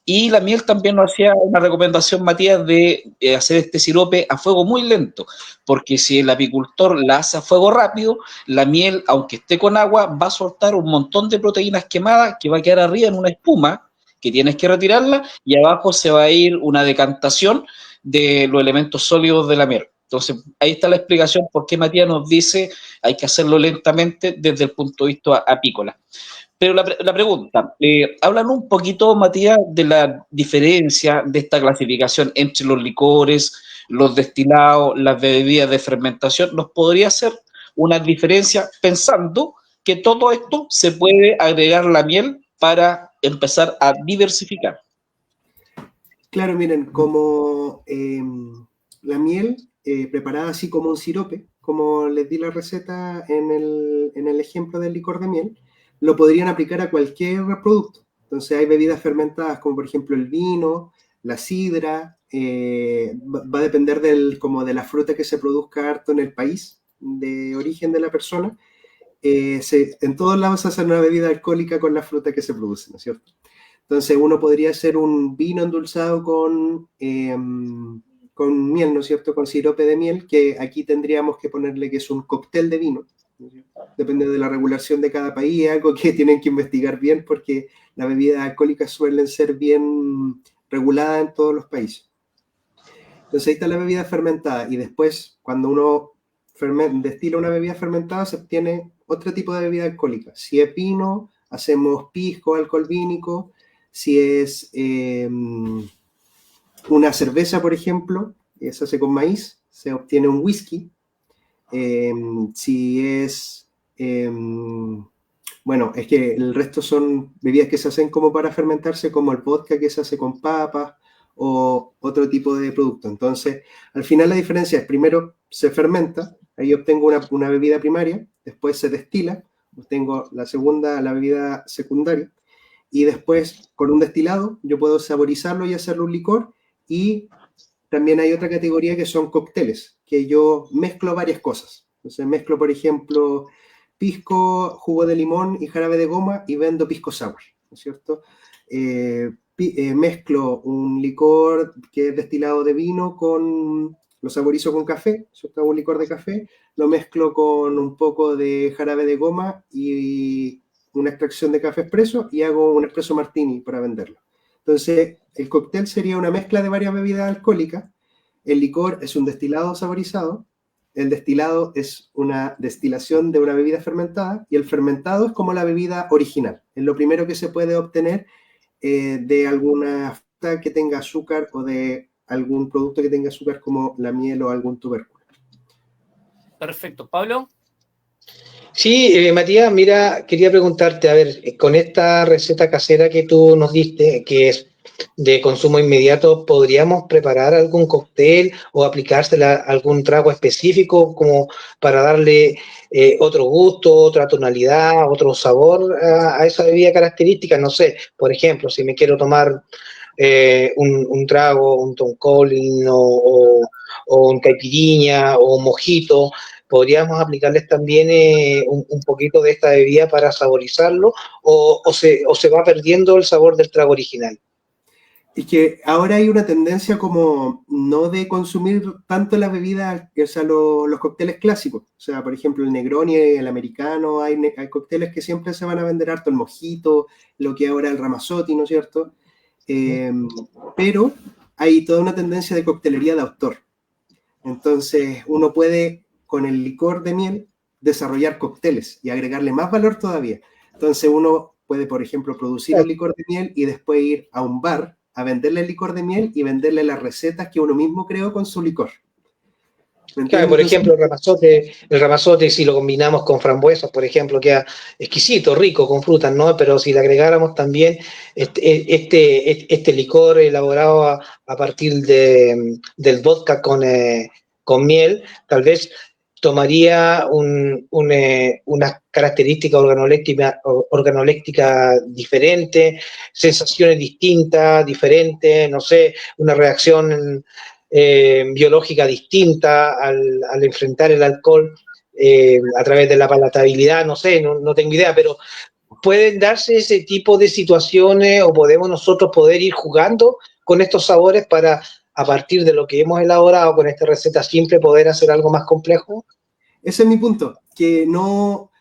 Y la miel también nos hacía una recomendación, Matías, de hacer este sirope a fuego muy lento, porque si el apicultor la hace a fuego rápido, la miel, aunque esté con agua, va a soltar un montón de proteínas quemadas que va a quedar arriba en una espuma, que tienes que retirarla, y abajo se va a ir una decantación de los elementos sólidos de la miel. Entonces, ahí está la explicación por qué Matías nos dice hay que hacerlo lentamente desde el punto de vista apícola. Pero la pregunta, hablan un poquito, Matías, de la diferencia de esta clasificación entre los licores, los destilados, las bebidas de fermentación. ¿Nos podría hacer una diferencia pensando que todo esto se puede agregar la miel para empezar a diversificar? Claro, miren, como la miel preparada así como un sirope, como les di la receta en el ejemplo del licor de miel, lo podrían aplicar a cualquier producto. Entonces hay bebidas fermentadas como por ejemplo el vino, la sidra, va a depender como de la fruta que se produzca harto en el país de origen de la persona. En todos lados se hace una bebida alcohólica con la fruta que se produce, ¿no es cierto? Entonces uno podría hacer un vino endulzado con miel, ¿no es cierto? Con sirope de miel, que aquí tendríamos que ponerle que es un cóctel de vino. Depende de la regulación de cada país, es algo que tienen que investigar bien porque las bebidas alcohólicas suelen ser bien reguladas en todos los países. Entonces ahí está la bebida fermentada y después cuando uno destila una bebida fermentada se obtiene otro tipo de bebida alcohólica. Si es vino, hacemos pisco, alcohol vínico. Si es una cerveza, por ejemplo, se hace con maíz, se obtiene un whisky. Si es, bueno, es que el resto son bebidas que se hacen como para fermentarse, como el vodka que se hace con papas o otro tipo de producto. Entonces, al final la diferencia es, primero se fermenta, ahí obtengo una bebida primaria, después se destila, obtengo la bebida secundaria, y después con un destilado yo puedo saborizarlo y hacerle un licor, y también hay otra categoría que son cócteles, que yo mezclo varias cosas. Entonces mezclo, por ejemplo, pisco, jugo de limón y jarabe de goma y vendo pisco sour, ¿no es cierto? Mezclo un licor que es destilado de vino lo saborizo con café, ¿cierto? Un licor de café, lo mezclo con un poco de jarabe de goma y una extracción de café expreso y hago un espresso martini para venderlo. Entonces, el cóctel sería una mezcla de varias bebidas alcohólicas, el licor es un destilado saborizado, el destilado es una destilación de una bebida fermentada y el fermentado es como la bebida original, es lo primero que se puede obtener de alguna fruta que tenga azúcar o de algún producto que tenga azúcar como la miel o algún tubérculo. Perfecto. ¿Pablo? Sí, Matías, mira, quería preguntarte, a ver, con esta receta casera que tú nos diste, que es de consumo inmediato, ¿podríamos preparar algún cóctel o aplicársela a algún trago específico como para darle otro gusto, otra tonalidad, otro sabor a esa bebida característica? No sé, por ejemplo, si me quiero tomar un trago, un Tom Collins o un caipirinha o un mojito, ¿podríamos aplicarles también un poquito de esta bebida para saborizarlo o se va perdiendo el sabor del trago original? Es que ahora hay una tendencia como no de consumir tanto las bebidas, o sea, los cócteles clásicos. O sea, por ejemplo, el Negroni, el americano, hay cócteles que siempre se van a vender harto, el mojito, lo que ahora el Ramazzotti, ¿no es cierto? Pero hay toda una tendencia de coctelería de autor. Entonces, uno puede, con el licor de miel, desarrollar cócteles y agregarle más valor todavía. Entonces, uno puede, por ejemplo, producir un licor de miel y después ir a un bar a venderle el licor de miel y venderle las recetas que uno mismo creó con su licor. Claro, por ejemplo, el Ramazzotti, si lo combinamos con frambuesas, por ejemplo, queda exquisito, rico, con frutas, ¿no? Pero si le agregáramos también este licor elaborado a partir del vodka con miel, tal vez tomaría una característica organoléptica diferente, sensaciones distintas, diferentes, no sé, una reacción biológica distinta al enfrentar el alcohol a través de la palatabilidad, no sé, no tengo idea, pero ¿pueden darse ese tipo de situaciones o podemos nosotros poder ir jugando con estos sabores para, a partir de lo que hemos elaborado con esta receta simple, poder hacer algo más complejo? Ese es mi punto, que no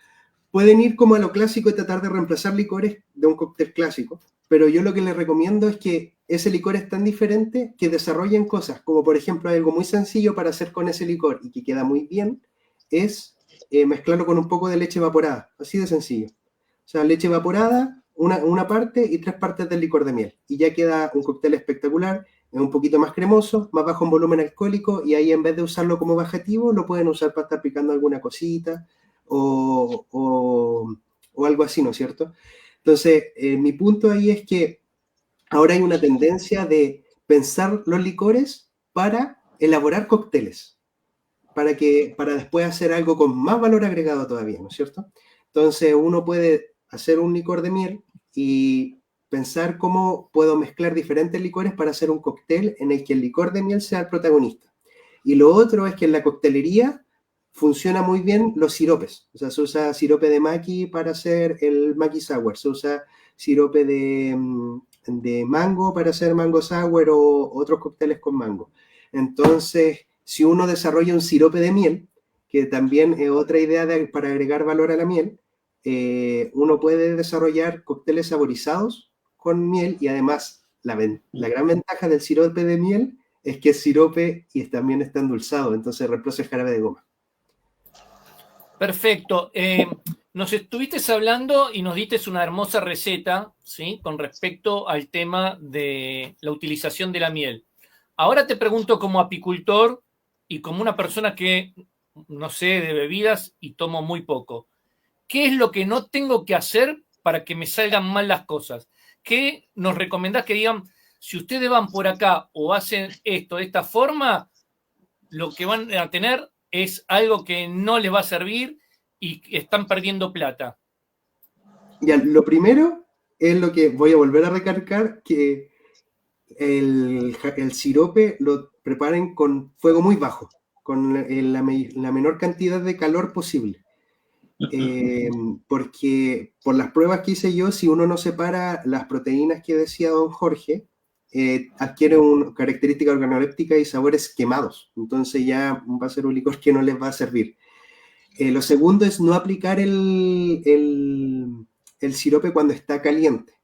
pueden ir como a lo clásico y tratar de reemplazar licores de un cóctel clásico, pero yo lo que les recomiendo es que ese licor es tan diferente que desarrollen cosas, como por ejemplo algo muy sencillo para hacer con ese licor y que queda muy bien, es mezclarlo con un poco de leche evaporada, así de sencillo. O sea, leche evaporada, una parte y 3 partes del licor de miel. Y ya queda un cóctel espectacular, es un poquito más cremoso, más bajo en volumen alcohólico, y ahí en vez de usarlo como bajativo, lo pueden usar para estar picando alguna cosita o algo así, ¿no es cierto? Entonces, mi punto ahí es que ahora hay una tendencia de pensar los licores para elaborar cócteles, para después hacer algo con más valor agregado todavía, ¿no es cierto? Entonces, uno puede hacer un licor de miel y pensar cómo puedo mezclar diferentes licores para hacer un cóctel en el que el licor de miel sea el protagonista. Y lo otro es que en la coctelería funciona muy bien los siropes. O sea, se usa sirope de maqui para hacer el maqui sour, se usa sirope de mango para hacer mango sour o otros cócteles con mango. Entonces, si uno desarrolla un sirope de miel, que también es otra idea para agregar valor a la miel, uno puede desarrollar cócteles saborizados con miel y además la gran ventaja del sirope de miel es que es sirope y también está endulzado, entonces reemplaza el jarabe de goma. Perfecto. Nos estuviste hablando y nos diste una hermosa receta, ¿sí? Con respecto al tema de la utilización de la miel. Ahora te pregunto como apicultor y como una persona que, no sé, de bebidas y tomo muy poco. ¿Qué es lo que no tengo que hacer para que me salgan mal las cosas? ¿Qué nos recomendás que digan, si ustedes van por acá o hacen esto de esta forma, lo que van a tener es algo que no les va a servir y están perdiendo plata? Ya, lo primero es lo que voy a volver a recalcar, que el sirope lo preparen con fuego muy bajo, con la menor cantidad de calor posible. Porque por las pruebas que hice yo, si uno no separa las proteínas que decía don Jorge, adquiere una característica organoléptica y sabores quemados. Entonces ya va a ser un licor que no les va a servir. Lo segundo es no aplicar el sirope cuando está caliente,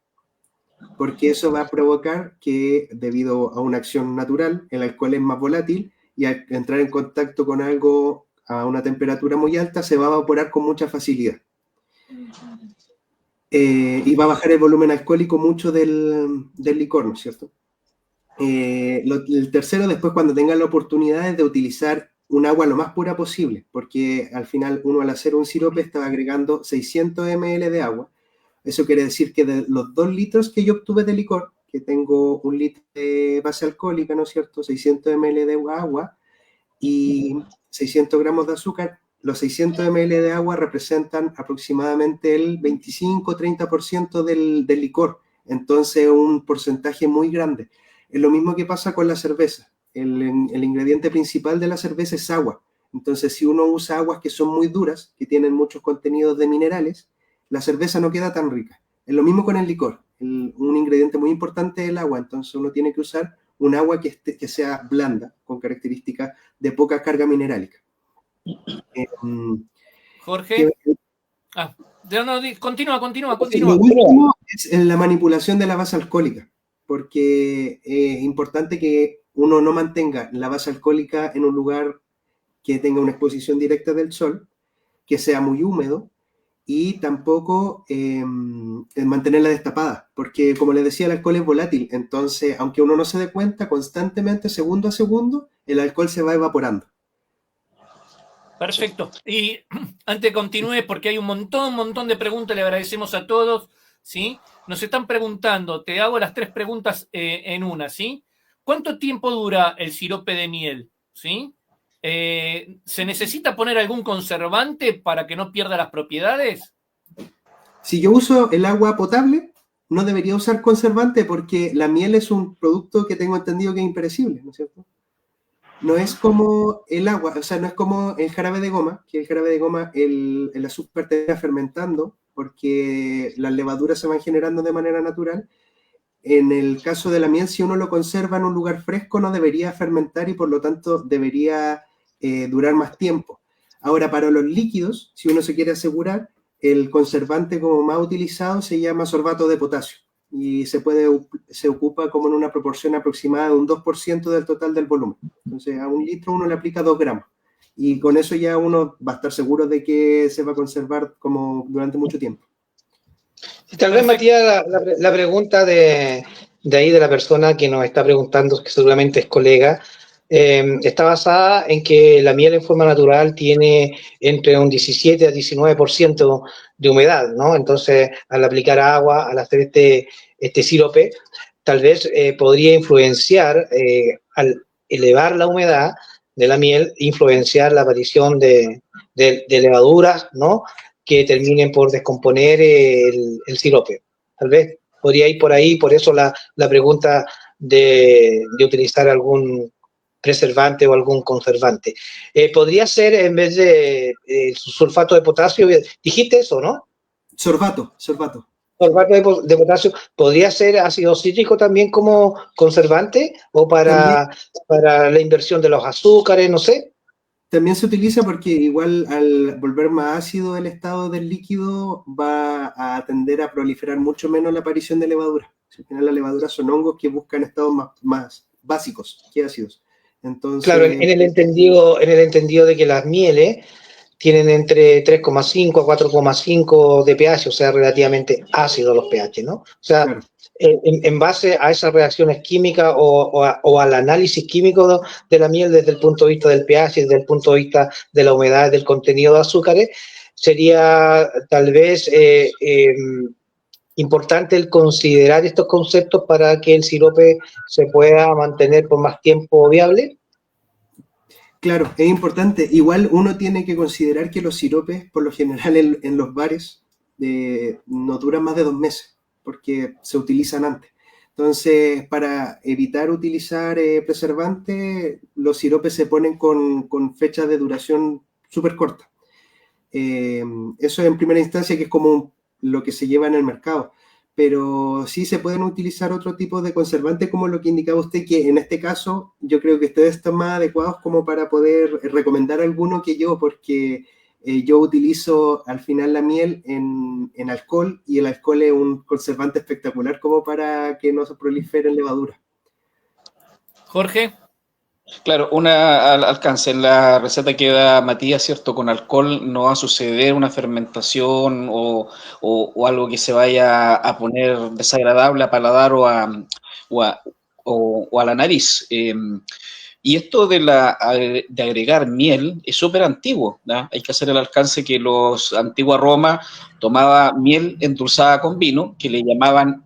porque eso va a provocar que, debido a una acción natural, el alcohol es más volátil y al entrar en contacto con algo a una temperatura muy alta se va a evaporar con mucha facilidad. Y va a bajar el volumen alcohólico mucho del licor, ¿no es cierto? El tercero, después, cuando tengan la oportunidad, es de utilizar un agua lo más pura posible, porque al final uno, al hacer un sirope, estaba agregando 600 ml de agua. Eso quiere decir que de los 2 litros que yo obtuve de licor, que tengo 1 litro de base alcohólica, ¿no es cierto?, 600 ml de agua y 600 gramos de azúcar, los 600 ml de agua representan aproximadamente el 25-30% del licor, entonces un porcentaje muy grande. Es lo mismo que pasa con la cerveza. El ingrediente principal de la cerveza es agua. Entonces, si uno usa aguas que son muy duras, que tienen muchos contenidos de minerales, la cerveza no queda tan rica. Es lo mismo con el licor. Un ingrediente muy importante es el agua, entonces uno tiene que usar un agua que sea blanda, con características de poca carga minerálica. Jorge. Continúa. Lo último es la manipulación de la base alcohólica, porque es importante que uno no mantenga la base alcohólica en un lugar que tenga una exposición directa del sol, que sea muy húmedo, y tampoco mantenerla destapada, porque como les decía, el alcohol es volátil, entonces aunque uno no se dé cuenta, constantemente, segundo a segundo, el alcohol se va evaporando. Perfecto. Y antes continúe, porque hay un montón de preguntas, le agradecemos a todos, ¿sí? Nos están preguntando, te hago las 3 preguntas en una, ¿sí? ¿Cuánto tiempo dura el sirope de miel? ¿Sí? ¿Se necesita poner algún conservante para que no pierda las propiedades? Si yo uso el agua potable, no debería usar conservante porque la miel es un producto que tengo entendido que es imperecible, ¿no es cierto? No es como el agua, o sea, no es como el jarabe de goma, que el jarabe de goma, el azúcar termina fermentando porque las levaduras se van generando de manera natural. En el caso de la miel, si uno lo conserva en un lugar fresco, no debería fermentar y por lo tanto debería durar más tiempo. Ahora, para los líquidos, si uno se quiere asegurar, el conservante como más utilizado se llama sorbato de potasio y se ocupa como en una proporción aproximada de un 2% del total del volumen. Entonces, a un litro uno le aplica 2 gramos y con eso ya uno va a estar seguro de que se va a conservar como durante mucho tiempo. Y tal vez, Matías, la pregunta de ahí de la persona que nos está preguntando, que seguramente es colega, está basada en que la miel en forma natural tiene entre un 17 a 19% de humedad, ¿no? Entonces, al aplicar agua, al hacer este sirope, tal vez podría influenciar, al elevar la humedad de la miel, influenciar la aparición de levaduras, ¿no?, que terminen por descomponer el sirope. Tal vez podría ir por ahí, por eso la pregunta de utilizar algún preservante o algún conservante. Podría ser, en vez de sulfato de potasio, dijiste eso, ¿no? Sorbato. Sorbato de potasio, ¿podría ser ácido cítrico también como conservante o para la inversión de los azúcares, no sé? También se utiliza porque igual al volver más ácido el estado del líquido va a tender a proliferar mucho menos la aparición de levaduras. Al final las levaduras son hongos que buscan estados más básicos que ácidos. Entonces, claro, en el entendido de que las mieles tienen entre 3,5 a 4,5 de pH, o sea, relativamente ácidos los pH, ¿no? O sea, claro, en base a esas reacciones químicas o al análisis químico de la miel desde el punto de vista del pH, desde el punto de vista de la humedad, del contenido de azúcares, sería tal vez importante el considerar estos conceptos para que el sirope se pueda mantener por más tiempo viable. Claro, es importante. Igual uno tiene que considerar que los siropes, por lo general en los bares, no duran más de 2 meses, porque se utilizan antes. Entonces, para evitar utilizar preservantes, los siropes se ponen con fechas de duración súper cortas. Eso en primera instancia, que es como lo que se lleva en el mercado. Pero sí se pueden utilizar otro tipo de conservantes, como lo que indicaba usted, que en este caso yo creo que ustedes están más adecuados como para poder recomendar alguno que yo, porque yo utilizo al final la miel en alcohol, y el alcohol es un conservante espectacular como para que no se proliferen levaduras. Jorge. Claro, al alcance en la receta que da Matías, ¿cierto? Con alcohol no va a suceder una fermentación o algo que se vaya a poner desagradable a paladar o a la nariz. Y esto de agregar miel es súper antiguo, ¿no? Hay que hacer el alcance que los antiguos Roma tomaba miel endulzada con vino, que le llamaban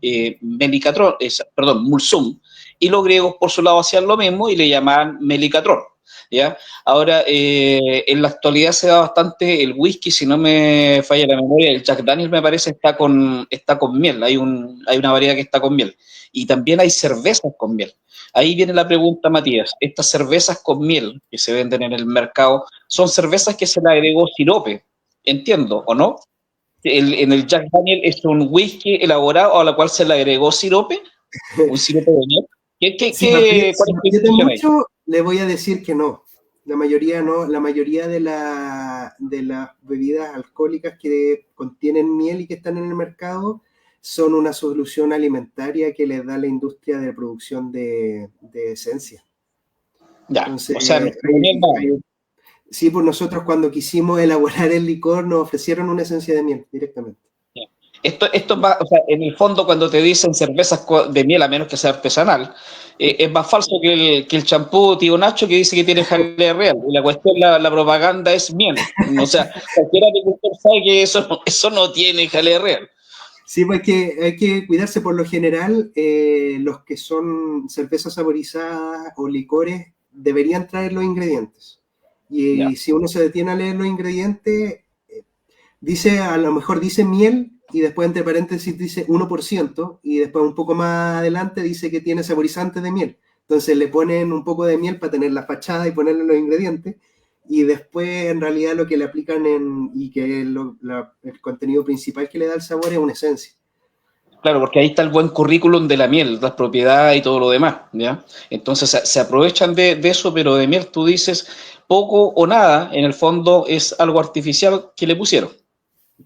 mulsum, y los griegos por su lado hacían lo mismo y le llamaban melicatrón, ¿ya? Ahora, en la actualidad se da bastante el whisky, si no me falla la memoria, el Jack Daniel me parece está con miel, hay una variedad que está con miel, y también hay cervezas con miel. Ahí viene la pregunta, Matías, estas cervezas con miel que se venden en el mercado, ¿son cervezas que se le agregó sirope? Entiendo, ¿o no? En el Jack Daniel es un whisky elaborado a la cual se le agregó sirope, un sirope de miel. Mucho, le voy a decir que no. La mayoría no. La mayoría de las bebidas alcohólicas que contienen miel y que están en el mercado son una solución alimentaria que les da la industria de producción de esencia. Ya, entonces, o sea, sí, pues nosotros cuando quisimos elaborar el licor nos ofrecieron una esencia de miel directamente. Esto va, o sea, en el fondo cuando te dicen cervezas de miel, a menos que sea artesanal, es más falso que el champú Tío Nacho que dice que tiene jalea real. Y la cuestión, la propaganda es miel. O sea, cualquier agricultor sabe que eso no tiene jalea real. Sí, pues hay que cuidarse. Por lo general, los que son cervezas saborizadas o licores deberían traer los ingredientes. Y si uno se detiene a leer los ingredientes, a lo mejor dice miel, y después entre paréntesis dice 1%, y después un poco más adelante dice que tiene saborizante de miel. Entonces le ponen un poco de miel para tener la fachada y ponerle los ingredientes, y después en realidad lo que le aplican y que el contenido principal que le da el sabor es una esencia. Claro, porque ahí está el buen currículum de la miel, las propiedades y todo lo demás, ¿ya? Entonces se aprovechan de eso, pero de miel tú dices poco o nada, en el fondo es algo artificial que le pusieron.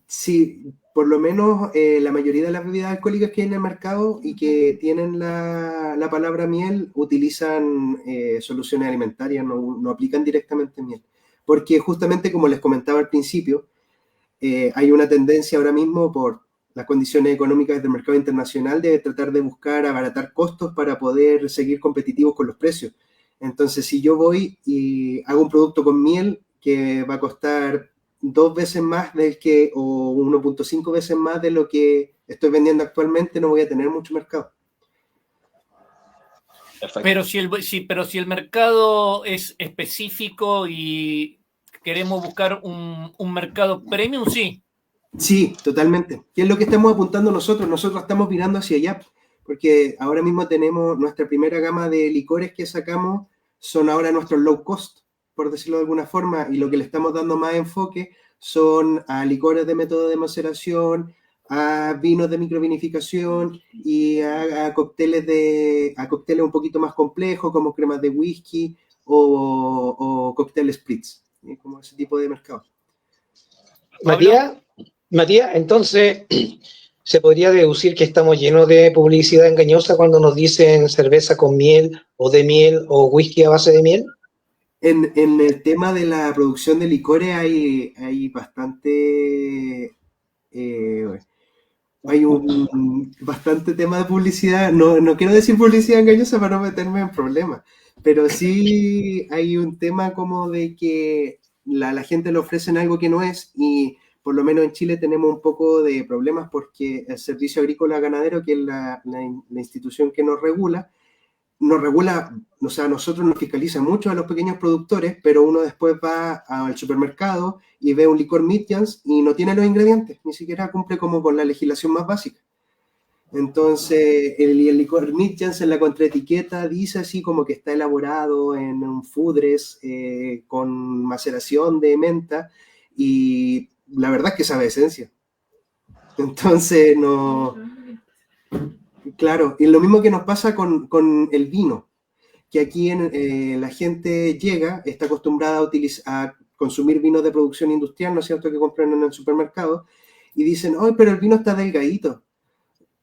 Sí, por lo menos la mayoría de las bebidas alcohólicas que hay en el mercado y que tienen la palabra miel utilizan soluciones alimentarias, no aplican directamente miel. Porque justamente como les comentaba al principio, hay una tendencia ahora mismo por las condiciones económicas del mercado internacional de tratar de buscar abaratar costos para poder seguir competitivos con los precios. Entonces, si yo voy y hago un producto con miel que va a costar 2 veces más o 1.5 veces más de lo que estoy vendiendo actualmente, no voy a tener mucho mercado. Perfecto. Pero si el mercado es específico y queremos buscar un mercado premium, sí. Sí, totalmente. ¿Qué es lo que estamos apuntando nosotros? Nosotros estamos mirando hacia allá, porque ahora mismo tenemos nuestra primera gama de licores que sacamos, son ahora nuestros low cost, por decirlo de alguna forma, y lo que le estamos dando más enfoque son a licores de método de maceración, a vinos de microvinificación y a cócteles un poquito más complejos, como cremas de whisky o cócteles spritz, como ese tipo de mercado. Matías, entonces se podría deducir que estamos llenos de publicidad engañosa cuando nos dicen cerveza con miel o whisky a base de miel. En el tema de la producción de licores hay bastante bastante tema de publicidad. No quiero decir publicidad engañosa para no meterme en problemas, pero sí hay un tema como de que la gente le ofrecen algo que no es, y por lo menos en Chile tenemos un poco de problemas porque el Servicio Agrícola Ganadero, que es la institución que nos regula, o sea, nosotros nos fiscaliza mucho a los pequeños productores, pero uno después va al supermercado y ve un licor Midjans y no tiene los ingredientes, ni siquiera cumple como con la legislación más básica. Entonces, el licor Midjans en la contraetiqueta dice así como que está elaborado en un foodres con maceración de menta, y la verdad es que sabe esencia. Entonces, no... Claro, y lo mismo que nos pasa con el vino, que aquí la gente llega, está acostumbrada a consumir vinos de producción industrial, ¿no es cierto?, que compran en el supermercado, y dicen, ¡ay, pero el vino está delgadito!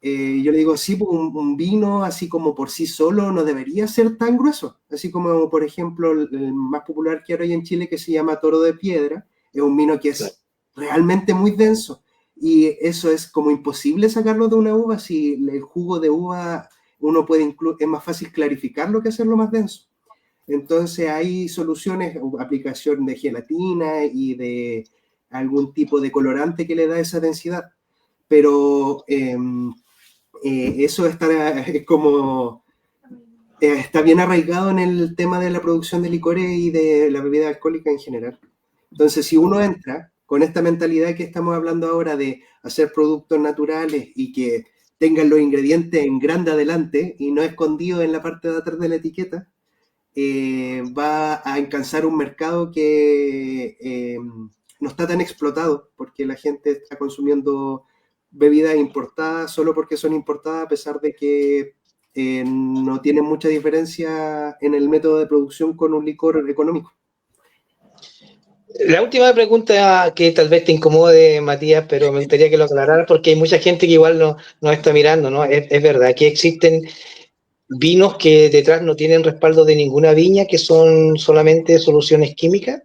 Yo le digo, sí, un vino así como por sí solo no debería ser tan grueso. Así como, por ejemplo, el más popular que ahora hay en Chile, que se llama Toro de Piedra, es un vino que es realmente muy denso. Y eso es como imposible sacarlo de una uva. Si el jugo de uva uno puede es más fácil clarificarlo que hacerlo más denso. Entonces hay soluciones, aplicación de gelatina y de algún tipo de colorante que le da esa densidad. Pero eso está bien arraigado en el tema de la producción de licores y de la bebida alcohólica en general. Entonces, si uno entra con esta mentalidad que estamos hablando ahora de hacer productos naturales y que tengan los ingredientes en grande adelante y no escondidos en la parte de atrás de la etiqueta, va a alcanzar un mercado que no está tan explotado, porque la gente está consumiendo bebidas importadas solo porque son importadas, a pesar de que no tienen mucha diferencia en el método de producción con un licor económico. La última pregunta, que tal vez te incomode, Matías, pero me gustaría que lo aclararas, porque hay mucha gente que igual nos está mirando, ¿no? Es verdad que existen vinos que detrás no tienen respaldo de ninguna viña, que son solamente soluciones químicas.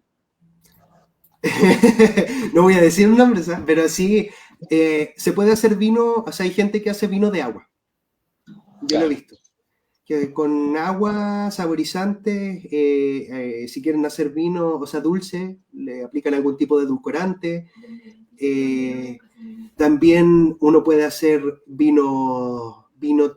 No voy a decir nombres, pero sí, se puede hacer vino, o sea, hay gente que hace vino de agua. Yo lo he visto. Que con agua, saborizantes, si quieren hacer vino, o sea, dulce, le aplican algún tipo de edulcorante. También uno puede hacer vino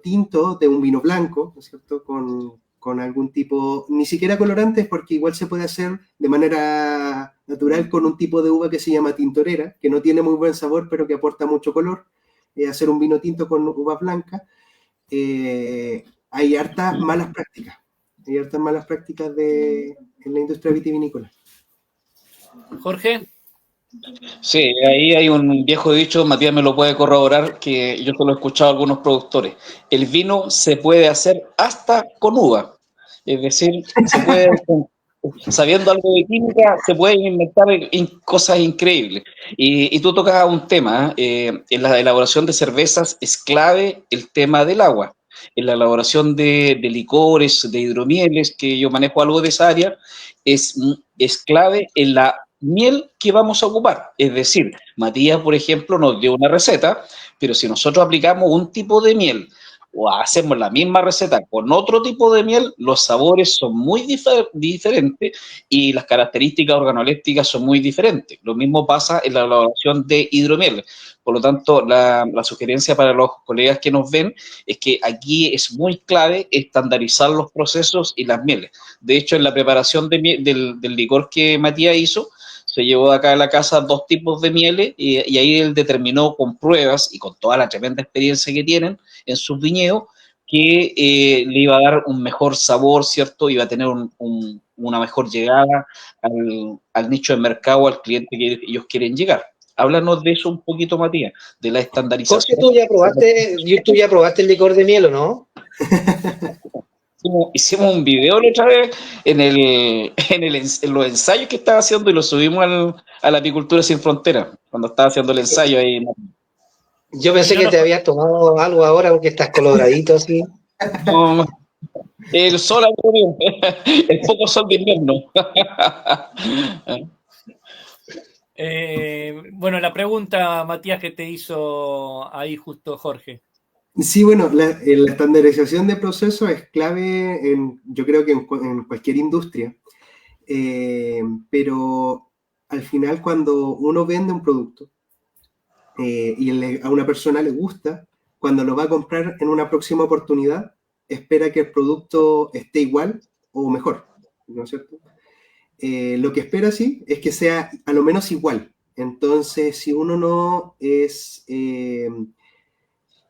tinto de un vino blanco, ¿no es cierto?, con algún tipo, ni siquiera colorantes, porque igual se puede hacer de manera natural con un tipo de uva que se llama tintorera, que no tiene muy buen sabor, pero que aporta mucho color. Hacer un vino tinto con uva blanca. Hay hartas malas prácticas. En la industria vitivinícola. Jorge. Sí, ahí hay un viejo dicho, Matías me lo puede corroborar, que yo solo he escuchado a algunos productores. El vino se puede hacer hasta con uva. Es decir, se puede, sabiendo algo de química, se pueden inventar cosas increíbles. Y tú tocas un tema, en la elaboración de cervezas es clave el tema del agua. En la elaboración de licores, de hidromieles, que yo manejo algo de esa área, es clave en la miel que vamos a ocupar. Es decir, Matías, por ejemplo, nos dio una receta, pero si nosotros aplicamos un tipo de miel o hacemos la misma receta con otro tipo de miel, los sabores son muy diferentes y las características organolépticas son muy diferentes. Lo mismo pasa en la elaboración de hidromiel. Por lo tanto, la sugerencia para los colegas que nos ven es que aquí es muy clave estandarizar los procesos y las mieles. De hecho, en la preparación del licor que Matías hizo, se llevó de acá a la casa 2 tipos de mieles y ahí él determinó con pruebas y con toda la tremenda experiencia que tienen en sus viñedos que le iba a dar un mejor sabor, ¿cierto? Iba a tener una mejor llegada al nicho de mercado, al cliente que ellos quieren llegar. Háblanos de eso un poquito, Matías, de la estandarización. Jorge, tú ya probaste el licor de miel, ¿o no? Hicimos un video la otra vez en los ensayos que estaba haciendo y lo subimos a la Apicultura Sin Fronteras, cuando estaba haciendo el ensayo ahí. Yo pensé que te habías tomado algo ahora porque estás coloradito así. No, el sol, el poco sol de invierno. Bueno, la pregunta, Matías, que te hizo ahí justo Jorge. Sí, bueno, la estandarización de procesos es clave, yo creo que en cualquier industria, pero al final cuando uno vende un producto y a una persona le gusta, cuando lo va a comprar en una próxima oportunidad, espera que el producto esté igual o mejor, ¿no es cierto? Lo que espera, sí, es que sea a lo menos igual. Entonces, si uno no es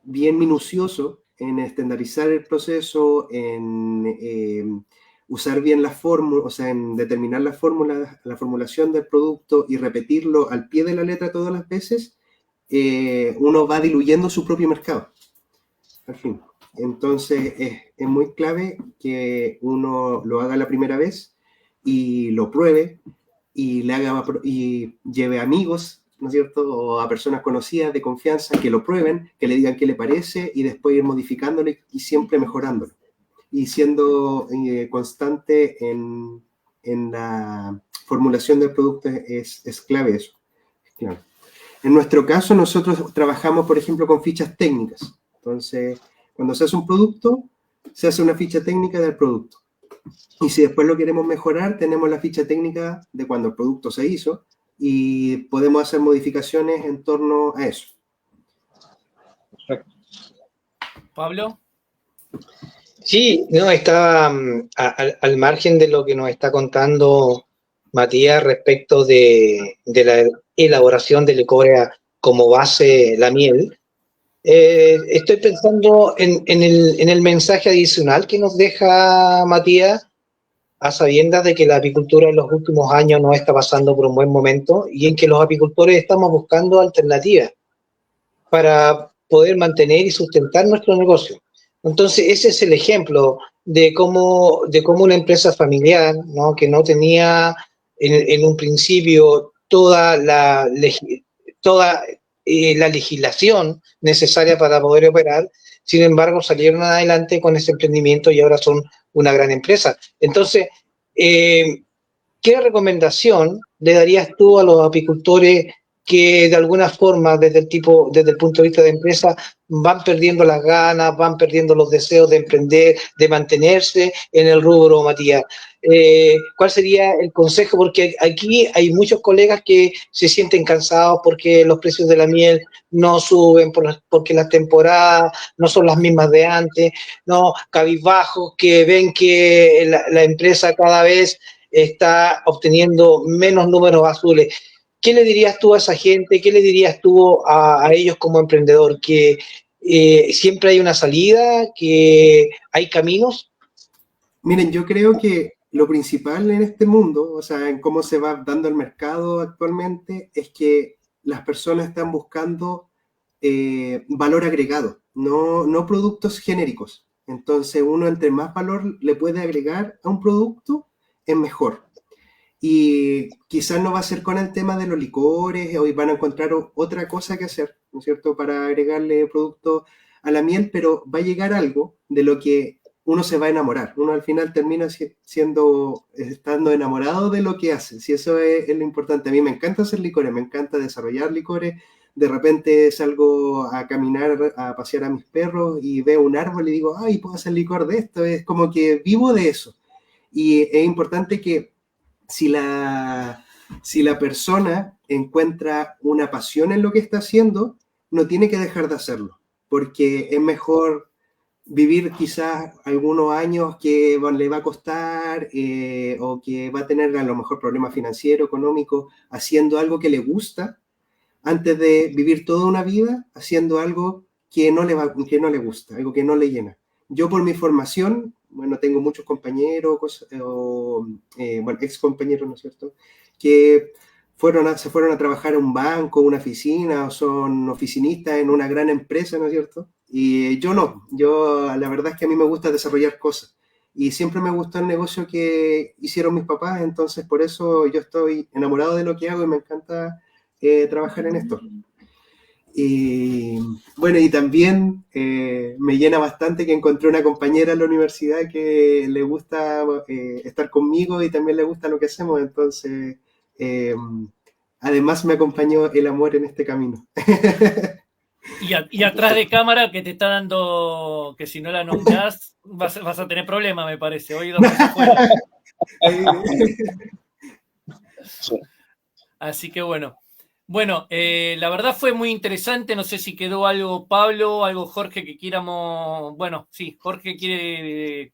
bien minucioso en estandarizar el proceso, en usar bien la fórmula, o sea, en determinar la fórmula, la formulación del producto y repetirlo al pie de la letra todas las veces, uno va diluyendo su propio mercado. Al fin. Entonces, es muy clave que uno lo haga la primera vez y lo pruebe y lleve amigos, ¿no es cierto? O a personas conocidas de confianza que lo prueben, que le digan qué le parece y después ir modificándolo y siempre mejorándolo. Y siendo constante en la formulación del producto es clave eso. Claro. En nuestro caso, nosotros trabajamos, por ejemplo, con fichas técnicas. Entonces, cuando se hace un producto, se hace una ficha técnica del producto. Y si después lo queremos mejorar, tenemos la ficha técnica de cuando el producto se hizo y podemos hacer modificaciones en torno a eso. Perfecto. ¿Pablo? Sí, no, estaba al margen de lo que nos está contando Matías respecto de la elaboración de licores como base la miel. Estoy pensando en el mensaje adicional que nos deja Matías, a sabiendas de que la apicultura en los últimos años no está pasando por un buen momento y en que los apicultores estamos buscando alternativas para poder mantener y sustentar nuestro negocio. Entonces, ese es el ejemplo de cómo una empresa familiar, ¿no?, que no tenía en un principio toda la legislación necesaria para poder operar, sin embargo, salieron adelante con ese emprendimiento y ahora son una gran empresa. Entonces, ¿qué recomendación le darías tú a los apicultores que de alguna forma, desde el punto de vista de empresa, van perdiendo las ganas, van perdiendo los deseos de emprender, de mantenerse en el rubro, Matías? ¿Cuál sería el consejo? Porque aquí hay muchos colegas que se sienten cansados porque los precios de la miel no suben, porque las temporadas no son las mismas de antes, no, cabizbajos, que ven que la empresa cada vez está obteniendo menos números azules. ¿Qué le dirías tú a esa gente? ¿Qué le dirías tú a ellos como emprendedor? ¿Que siempre hay una salida? ¿Que hay caminos? Miren, yo creo que lo principal en este mundo, o sea, en cómo se va dando el mercado actualmente, es que las personas están buscando valor agregado, no productos genéricos. Entonces, uno entre más valor le puede agregar a un producto, es mejor. Y quizás no va a ser con el tema de los licores, hoy van a encontrar otra cosa que hacer, ¿no es cierto?, para agregarle producto a la miel, pero va a llegar algo de lo que uno se va a enamorar. Uno al final termina estando enamorado de lo que hace. Si eso es lo importante. A mí me encanta hacer licores, me encanta desarrollar licores. De repente salgo a caminar, a pasear a mis perros y veo un árbol y digo, ay, puedo hacer licor de esto. Es como que vivo de eso. Y es importante que si la persona encuentra una pasión en lo que está haciendo, no tiene que dejar de hacerlo, porque es mejor vivir quizás algunos años que le va a costar o que va a tener a lo mejor problemas financieros, económicos, haciendo algo que le gusta, antes de vivir toda una vida haciendo algo que no le gusta, algo que no le llena. Yo por mi formación, bueno, tengo muchos compañeros, ex compañeros, ¿no es cierto?, que se fueron a trabajar a un banco, una oficina, o son oficinistas en una gran empresa, ¿no es cierto? Y yo no, la verdad es que a mí me gusta desarrollar cosas. Y siempre me gustó el negocio que hicieron mis papás, entonces por eso yo estoy enamorado de lo que hago y me encanta trabajar en esto. Y bueno, y también me llena bastante que encontré una compañera en la universidad que le gusta estar conmigo y también le gusta lo que hacemos, entonces además me acompañó el amor en este camino. Y atrás de cámara que te está dando, que si no la nombrás vas a tener problemas, me parece. Oído por afuera. Así que bueno. Bueno, la verdad fue muy interesante. No sé si quedó algo, Pablo, algo, Jorge, que quieramos. Bueno, sí, Jorge quiere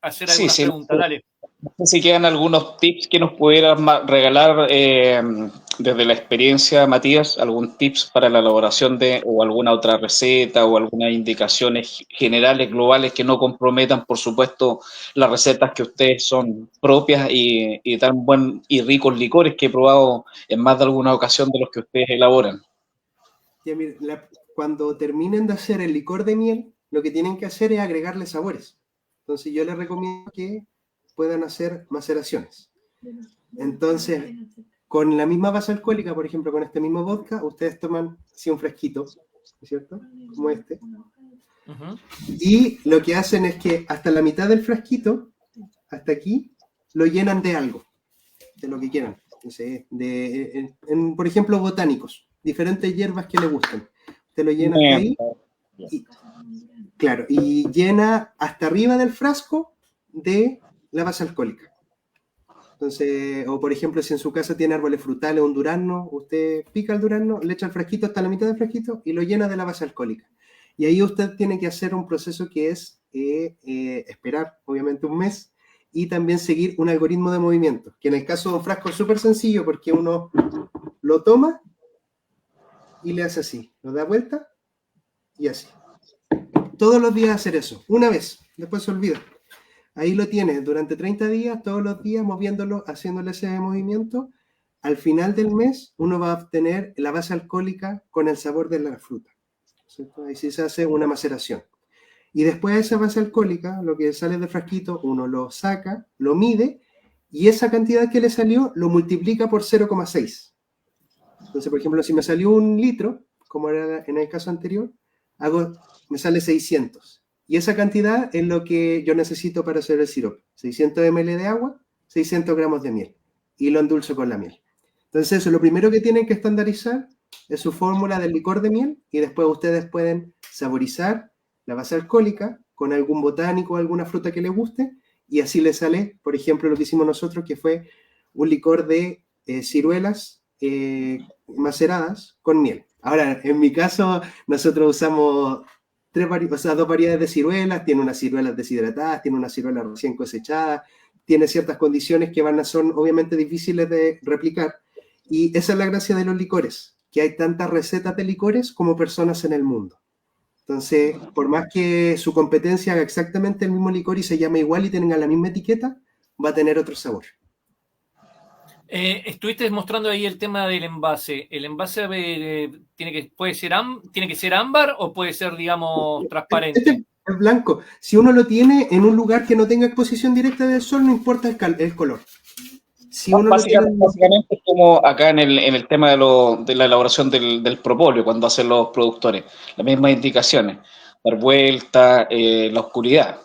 hacer alguna pregunta. Dale. No sé si quedan algunos tips que nos pudieras regalar desde la experiencia, Matías, algún tips para la elaboración o alguna otra receta o algunas indicaciones generales, globales, que no comprometan, por supuesto, las recetas que ustedes son propias y tan buen y ricos licores que he probado en más de alguna ocasión de los que ustedes elaboran. Ya, mira, cuando terminen de hacer el licor de miel, lo que tienen que hacer es agregarle sabores. Entonces yo les recomiendo que puedan hacer maceraciones. Entonces, con la misma base alcohólica, por ejemplo, con este mismo vodka, ustedes toman así un fresquito, ¿no es cierto?, como este. Uh-huh. Y lo que hacen es que hasta la mitad del frasquito, hasta aquí, lo llenan de algo, de lo que quieran. Entonces, por ejemplo, botánicos, diferentes hierbas que le gusten. Usted lo llena hasta ahí. Claro, y llena hasta arriba del frasco de la base alcohólica. Entonces, o por ejemplo, si en su casa tiene árboles frutales, un durazno, usted pica el durazno, le echa el frasquito hasta la mitad del frasquito y lo llena de la base alcohólica. Y ahí usted tiene que hacer un proceso que es esperar, obviamente, un mes y también seguir un algoritmo de movimiento, que en el caso de un frasco es súper sencillo porque uno lo toma y le hace así, lo da vuelta y así. Todos los días hacer eso, una vez, después se olvida. Ahí lo tiene durante 30 días, todos los días moviéndolo, haciéndole ese movimiento. Al final del mes uno va a obtener la base alcohólica con el sabor de la fruta, ¿cierto? Ahí sí se hace una maceración. Y después de esa base alcohólica, lo que sale del frasquito, uno lo saca, lo mide, y esa cantidad que le salió lo multiplica por 0,6. Entonces, por ejemplo, si me salió 1 litro, como era en el caso anterior, me sale 600. Y esa cantidad es lo que yo necesito para hacer el sirope. 600 ml de agua, 600 gramos de miel. Y lo endulzo con la miel. Entonces, eso, lo primero que tienen que estandarizar es su fórmula del licor de miel, y después ustedes pueden saborizar la base alcohólica con algún botánico o alguna fruta que les guste, y así les sale, por ejemplo, lo que hicimos nosotros, que fue un licor de ciruelas maceradas con miel. Ahora, en mi caso, nosotros usamos 2 variedades de ciruelas. Tiene unas ciruelas deshidratadas, tiene unas ciruelas recién cosechadas, tiene ciertas condiciones que son obviamente difíciles de replicar, y esa es la gracia de los licores, que hay tantas recetas de licores como personas en el mundo. Entonces, por más que su competencia haga exactamente el mismo licor y se llame igual y tenga la misma etiqueta, va a tener otro sabor. Estuviste mostrando ahí el tema del envase. ¿El envase tiene que ser ámbar o puede ser, digamos, transparente? Es blanco. Si uno lo tiene en un lugar que no tenga exposición directa del sol, no importa el color. Si uno básicamente es como acá en el tema de la elaboración del propóleo, cuando hacen los productores. Las mismas indicaciones. Dar vuelta, la oscuridad.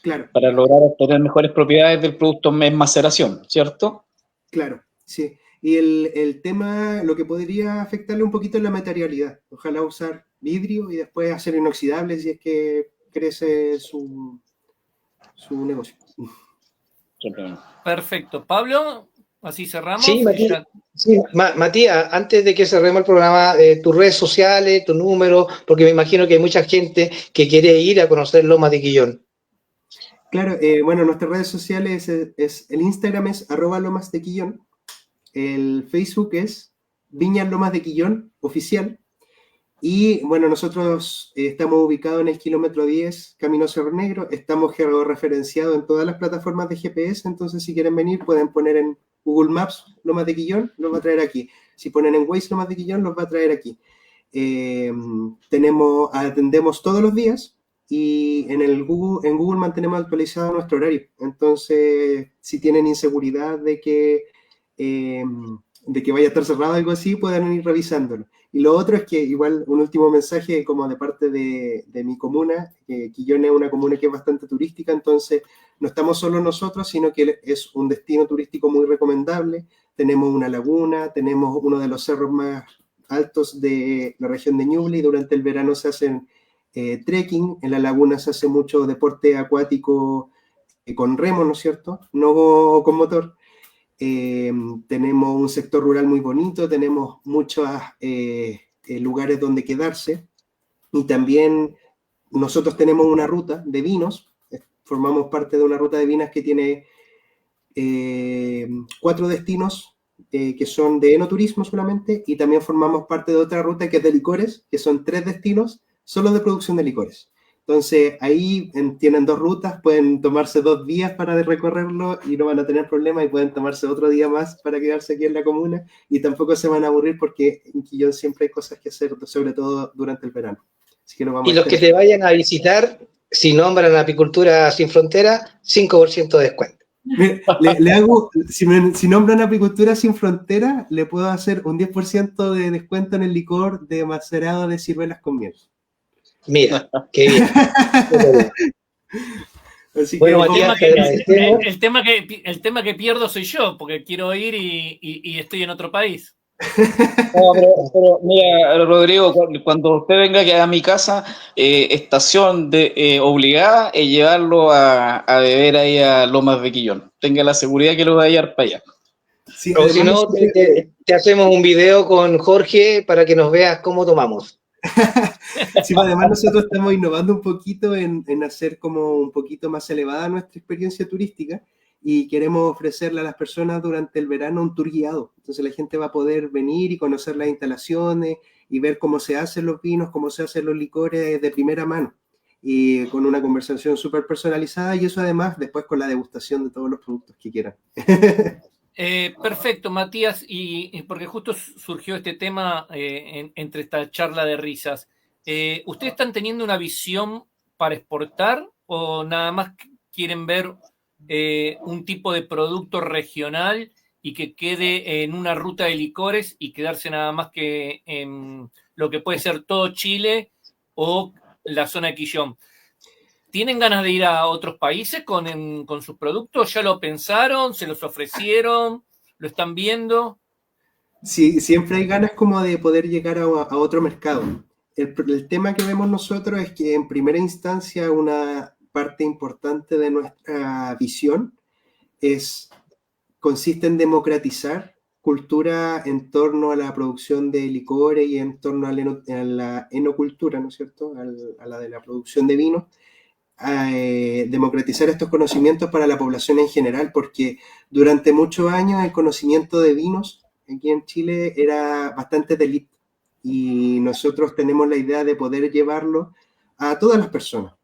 Claro. Para lograr obtener mejores propiedades del producto en maceración, ¿cierto? Claro, sí. Y el tema, lo que podría afectarle un poquito es la materialidad. Ojalá usar vidrio y después hacer inoxidable si es que crece su negocio. Perfecto. Pablo, así cerramos. Sí, Matías, antes de que cerremos el programa, tus redes sociales, tu número, porque me imagino que hay mucha gente que quiere ir a conocer Lomas de Quillón. Claro, bueno, nuestras redes sociales el Instagram es @lomasdequillón, el Facebook es Viñas Lomas de Quillón oficial, y bueno, nosotros estamos ubicados en el kilómetro 10, Camino Cerro Negro, estamos georreferenciados en todas las plataformas de GPS, entonces si quieren venir pueden poner en Google Maps Lomas de Quillón, los va a traer aquí. Si ponen en Waze Lomas de Quillón, los va a traer aquí. Atendemos todos los días. Y en Google mantenemos actualizado nuestro horario. Entonces, si tienen inseguridad de que vaya a estar cerrado o algo así, pueden ir revisándolo. Y lo otro es que, igual, un último mensaje como de parte de mi comuna, que Quillón es una comuna que es bastante turística, entonces no estamos solo nosotros, sino que es un destino turístico muy recomendable. Tenemos una laguna, tenemos uno de los cerros más altos de la región de Ñuble, y durante el verano se hacen trekking. En la laguna se hace mucho deporte acuático con remo, ¿no es cierto? No con motor. Tenemos un sector rural muy bonito, tenemos muchos lugares donde quedarse, y también nosotros tenemos una ruta de vinos, formamos parte de una ruta de vinos que tiene 4 destinos que son de enoturismo solamente, y también formamos parte de otra ruta que es de licores, que son 3 destinos solo de producción de licores. Entonces, ahí tienen 2 rutas, pueden tomarse 2 días para recorrerlo y no van a tener problemas, y pueden tomarse otro día más para quedarse aquí en la comuna, y tampoco se van a aburrir porque en Quillón siempre hay cosas que hacer, sobre todo durante el verano. Así que y los que te vayan a visitar, si nombran Apicultura Sin Frontera, 5% de descuento. Le hago, si nombran Apicultura Sin Frontera, le puedo hacer un 10% de descuento en el licor de macerado de ciruelas con miel. Mira, qué bien. Así bueno, que, el tema que pierdo soy yo, porque quiero ir y estoy en otro país. No, pero mira, Rodrigo, cuando usted venga a mi casa, estación obligada es llevarlo a beber ahí a Lomas de Quillón. Tenga la seguridad que lo va a llevar para allá. Sí, o si no, te hacemos un video con Jorge para que nos veas cómo tomamos. Sí, además nosotros estamos innovando un poquito en hacer como un poquito más elevada nuestra experiencia turística, y queremos ofrecerle a las personas durante el verano un tour guiado. Entonces la gente va a poder venir y conocer las instalaciones y ver cómo se hacen los vinos, cómo se hacen los licores de primera mano, y con una conversación súper personalizada, y eso además después con la degustación de todos los productos que quieran. Perfecto, Matías, y porque justo surgió este tema entre esta charla de risas. ¿Ustedes están teniendo una visión para exportar o nada más quieren ver un tipo de producto regional y que quede en una ruta de licores y quedarse nada más que en lo que puede ser todo Chile o la zona de Quillón? ¿Tienen ganas de ir a otros países con sus productos? ¿Ya lo pensaron? ¿Se los ofrecieron? ¿Lo están viendo? Sí, siempre hay ganas como de poder llegar a otro mercado. El tema que vemos nosotros es que en primera instancia una parte importante de nuestra visión consiste en democratizar cultura en torno a la producción de licores y en torno a la enocultura, ¿no es cierto?, a la de la producción de vino. Democratizar estos conocimientos para la población en general, porque durante muchos años el conocimiento de vinos aquí en Chile era bastante de élite, y nosotros tenemos la idea de poder llevarlo a todas las personas.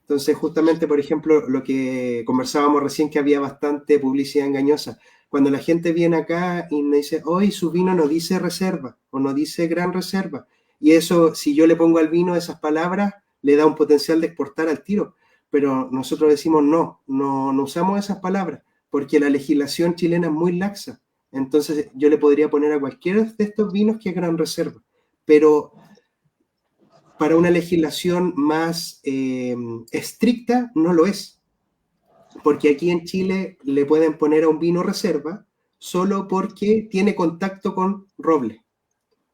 Entonces, justamente, por ejemplo, lo que conversábamos recién, que había bastante publicidad engañosa. Cuando la gente viene acá y me dice, hoy su vino no dice reserva o no dice gran reserva, y eso, si yo le pongo al vino esas palabras, le da un potencial de exportar al tiro. Pero nosotros decimos no usamos esas palabras, porque la legislación chilena es muy laxa. Entonces yo le podría poner a cualquiera de estos vinos que es gran reserva, pero para una legislación más estricta no lo es, porque aquí en Chile le pueden poner a un vino reserva solo porque tiene contacto con roble.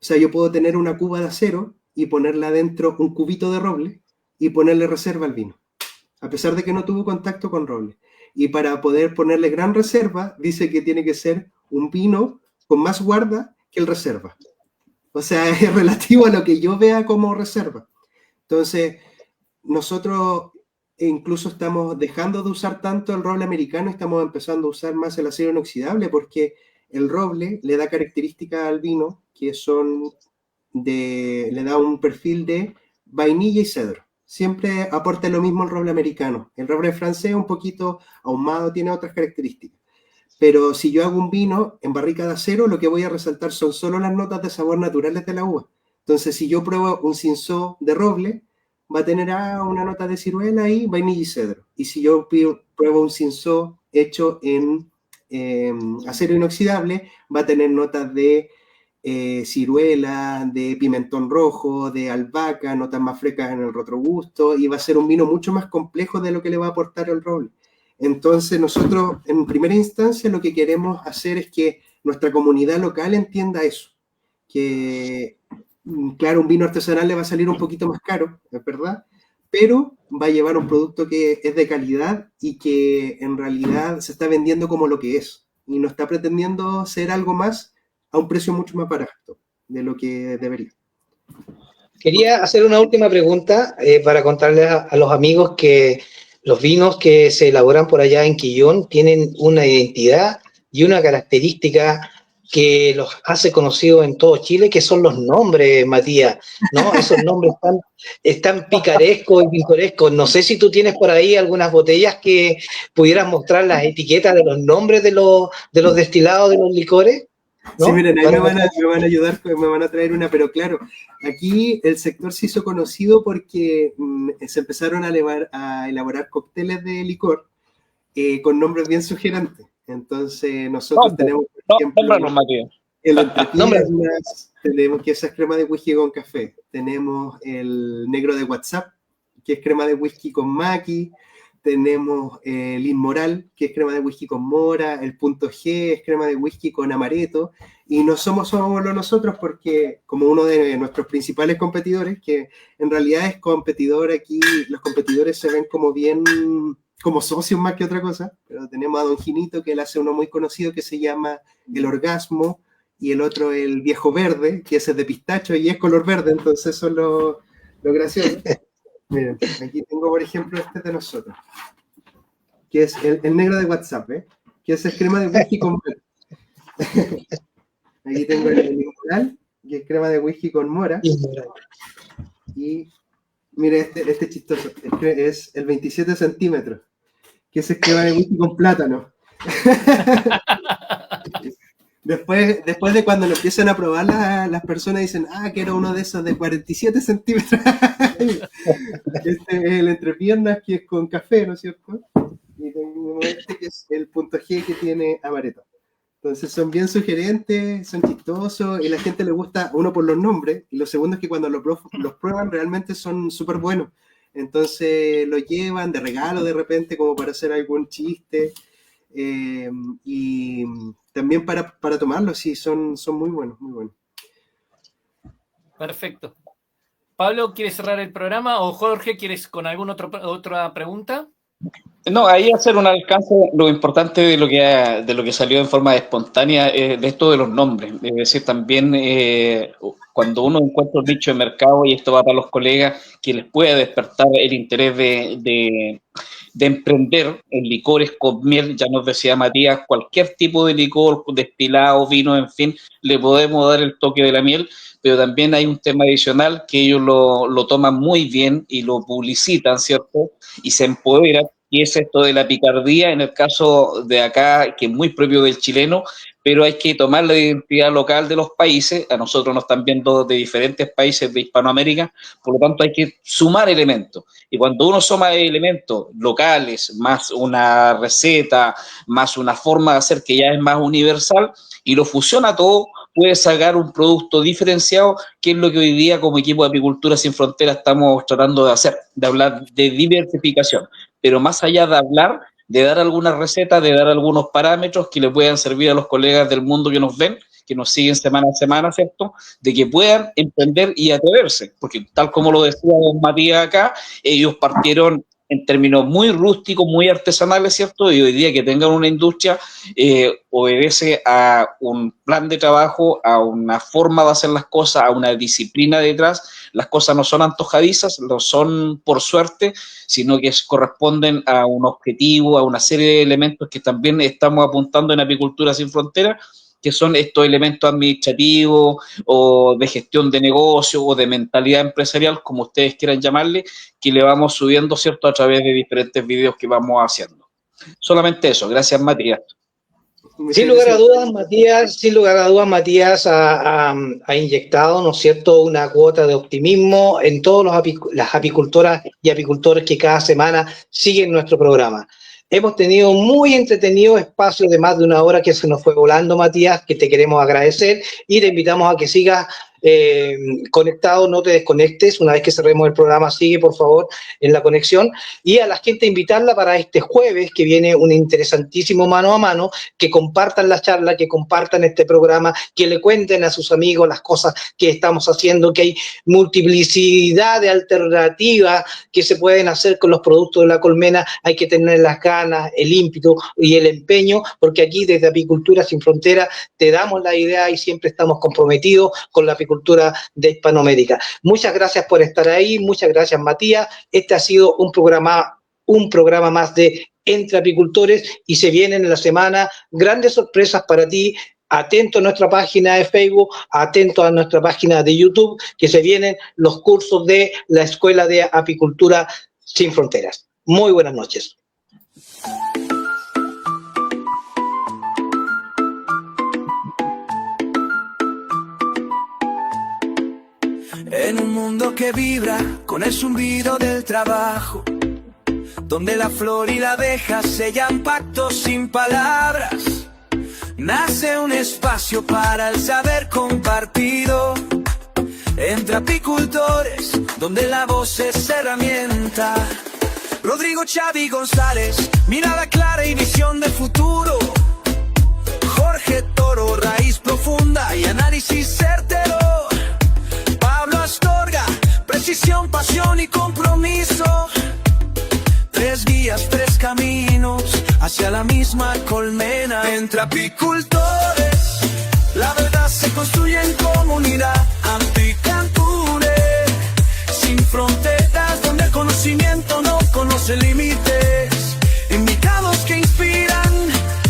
O sea, yo puedo tener una cuba de acero y ponerle adentro un cubito de roble y ponerle reserva al vino, a pesar de que no tuvo contacto con roble. Y para poder ponerle gran reserva, dice que tiene que ser un vino con más guarda que el reserva. O sea, es relativo a lo que yo vea como reserva. Entonces, nosotros incluso estamos dejando de usar tanto el roble americano, estamos empezando a usar más el acero inoxidable, porque el roble le da características al vino que son le da un perfil de vainilla y cedro. Siempre aporta lo mismo el roble americano. El roble francés un poquito ahumado, tiene otras características. Pero si yo hago un vino en barrica de acero, lo que voy a resaltar son solo las notas de sabor naturales de la uva. Entonces, si yo pruebo un cinsault de roble, va a tener una nota de ciruela y vainilla y cedro. Y si yo pruebo un cinsault hecho en acero inoxidable, va a tener notas de ciruela, de pimentón rojo, de albahaca, notas más frescas en el retrogusto, y va a ser un vino mucho más complejo de lo que le va a aportar el roble. Entonces nosotros en primera instancia lo que queremos hacer es que nuestra comunidad local entienda eso, que claro, un vino artesanal le va a salir un poquito más caro, es verdad, pero va a llevar un producto que es de calidad y que en realidad se está vendiendo como lo que es, y no está pretendiendo ser algo más a un precio mucho más barato de lo que debería. Quería hacer una última pregunta para contarles a los amigos que los vinos que se elaboran por allá en Quillón tienen una identidad y una característica que los hace conocidos en todo Chile, que son los nombres, Matías, ¿no? Esos nombres están picarescos y pintorescos. No sé si tú tienes por ahí algunas botellas que pudieras mostrar las etiquetas de los nombres de los destilados de los licores, ¿no? Sí, miren, ahí me van a ayudar, me van a traer una, pero claro, aquí el sector se hizo conocido porque se empezaron a elaborar cócteles de licor con nombres bien sugerentes. Entonces nosotros tenemos, por ejemplo, el Entrepiernas, tenemos que esa es crema de whisky con café, tenemos el negro de WhatsApp, que es crema de whisky con maqui, tenemos el Inmoral, que es crema de whisky con mora, el Punto G es crema de whisky con amaretto, y no somos solo nosotros porque como uno de nuestros principales competidores, que en realidad es competidor aquí, los competidores se ven como bien, como socios más que otra cosa, pero tenemos a Don Ginito, que él hace uno muy conocido que se llama El Orgasmo, y el otro el Viejo Verde, que ese es de pistacho y es color verde, entonces eso es lo gracioso. Miren, aquí tengo, por ejemplo, este de nosotros, que es el negro de WhatsApp, que es crema de whisky con mora. Aquí tengo el Inmoral, que es crema de whisky con mora. Y mire, este chistoso, es el 27 centímetros, que es crema de whisky con plátano. Después de cuando lo empiezan a probar, las personas dicen, quiero uno de esos de 47 centímetros. Este es el Entrepiernas, que es con café, ¿no es cierto? Y tengo este que es el Punto G, que tiene amaretto. Entonces son bien sugerentes, son chistosos, y a la gente le gusta, uno por los nombres, y lo segundo es que cuando los prueban realmente son súper buenos. Entonces los llevan de regalo de repente como para hacer algún chiste. Y también para tomarlo, sí, son muy buenos, muy buenos. Perfecto. Pablo, ¿quieres cerrar el programa? ¿O Jorge, quieres con alguna otra pregunta? No, ahí hacer un alcance, lo importante de lo que salió en forma espontánea, de esto de los nombres. Es decir, también cuando uno encuentra un nicho de mercado, y esto va para los colegas, que les puede despertar el interés de de emprender en licores con miel. Ya nos decía Matías, cualquier tipo de licor, destilado, vino, en fin, le podemos dar el toque de la miel, pero también hay un tema adicional que ellos lo toman muy bien y lo publicitan, ¿cierto? Y se empoderan, y es esto de la picardía, en el caso de acá, que es muy propio del chileno, pero hay que tomar la identidad local de los países. A nosotros nos están viendo de diferentes países de Hispanoamérica, por lo tanto hay que sumar elementos. Y cuando uno suma elementos locales, más una receta, más una forma de hacer que ya es más universal, y lo fusiona todo, puede sacar un producto diferenciado, que es lo que hoy día como equipo de Apicultura Sin Fronteras estamos tratando de hacer, de hablar de diversificación. Pero más allá de hablar, de dar algunas recetas, de dar algunos parámetros que le puedan servir a los colegas del mundo que nos ven, que nos siguen semana a semana, ¿cierto? De que puedan emprender y atreverse, porque tal como lo decía don Matías acá, ellos partieron en términos muy rústicos, muy artesanales, ¿cierto? Y hoy día que tengan una industria obedece a un plan de trabajo, a una forma de hacer las cosas, a una disciplina detrás. Las cosas no son antojadizas, no son por suerte, sino que corresponden a un objetivo, a una serie de elementos que también estamos apuntando en Apicultura Sin Fronteras, que son estos elementos administrativos o de gestión de negocio o de mentalidad empresarial, como ustedes quieran llamarle, que le vamos subiendo, ¿cierto?, a través de diferentes videos que vamos haciendo. Solamente eso. Gracias, Matías. Sin lugar a dudas, Matías ha inyectado, ¿no es cierto?, una cuota de optimismo en todos las apicultoras y apicultores que cada semana siguen nuestro programa. Hemos tenido un muy entretenido espacio de más de una hora que se nos fue volando, Matías, que te queremos agradecer y te invitamos a que sigas conectado, no te desconectes. Una vez que cerremos el programa, sigue por favor en la conexión, y a la gente invitarla para este jueves que viene un interesantísimo mano a mano, que compartan la charla, que compartan este programa, que le cuenten a sus amigos las cosas que estamos haciendo, que hay multiplicidad de alternativas que se pueden hacer con los productos de la colmena. Hay que tener las ganas, el ímpetu y el empeño, porque aquí desde Apicultura Sin Fronteras te damos la idea y siempre estamos comprometidos con la apicultura de Hispanoamérica. Muchas gracias por estar ahí, muchas gracias, Matías. Este ha sido un programa más de Entre Apicultores, y se vienen en la semana grandes sorpresas para ti. Atento a nuestra página de Facebook, atento a nuestra página de YouTube, que se vienen los cursos de la Escuela de Apicultura Sin Fronteras. Muy buenas noches. En un mundo que vibra con el zumbido del trabajo, donde la flor y la abeja sellan pactos sin palabras, nace un espacio para el saber compartido entre apicultores, donde la voz es herramienta. Rodrigo Xavi González, mirada clara y visión de futuro. Jorge Toro, raíz profunda y análisis certero. Astorga, precisión, pasión y compromiso. 3 guías, 3 caminos hacia la misma colmena. Entre apicultores, la verdad se construye en comunidad. Apicultura sin fronteras, donde el conocimiento no conoce límites. Invitados que inspiran,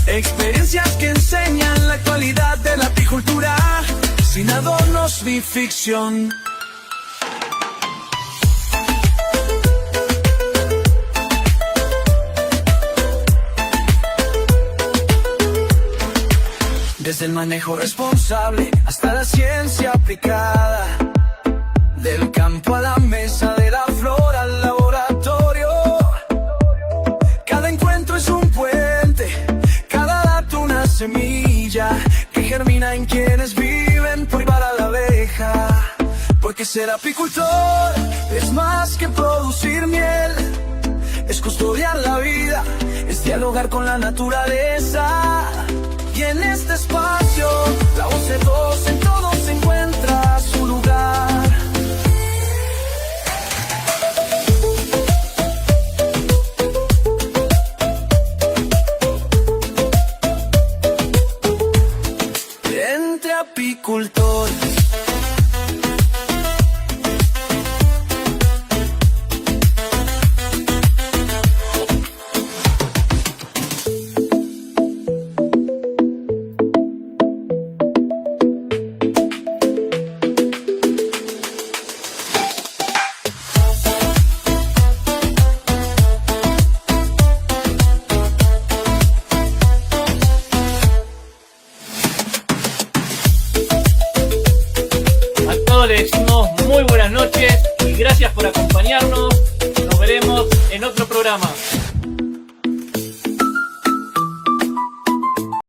experiencias que enseñan la actualidad de la apicultura, sin adornos ni ficción. Desde el manejo responsable hasta la ciencia aplicada, del campo a la mesa, de la flor al laboratorio. Cada encuentro es un puente, cada dato una semilla que germina en quienes viven por y para la abeja. Porque ser apicultor es más que producir miel, es custodiar la vida, es dialogar con la naturaleza. Y en este espacio, la voz de todos, en todos encuentra su lugar. Entre apicultores. todos les decimos muy buenas noches y gracias por acompañarnos. Nos veremos en otro programa.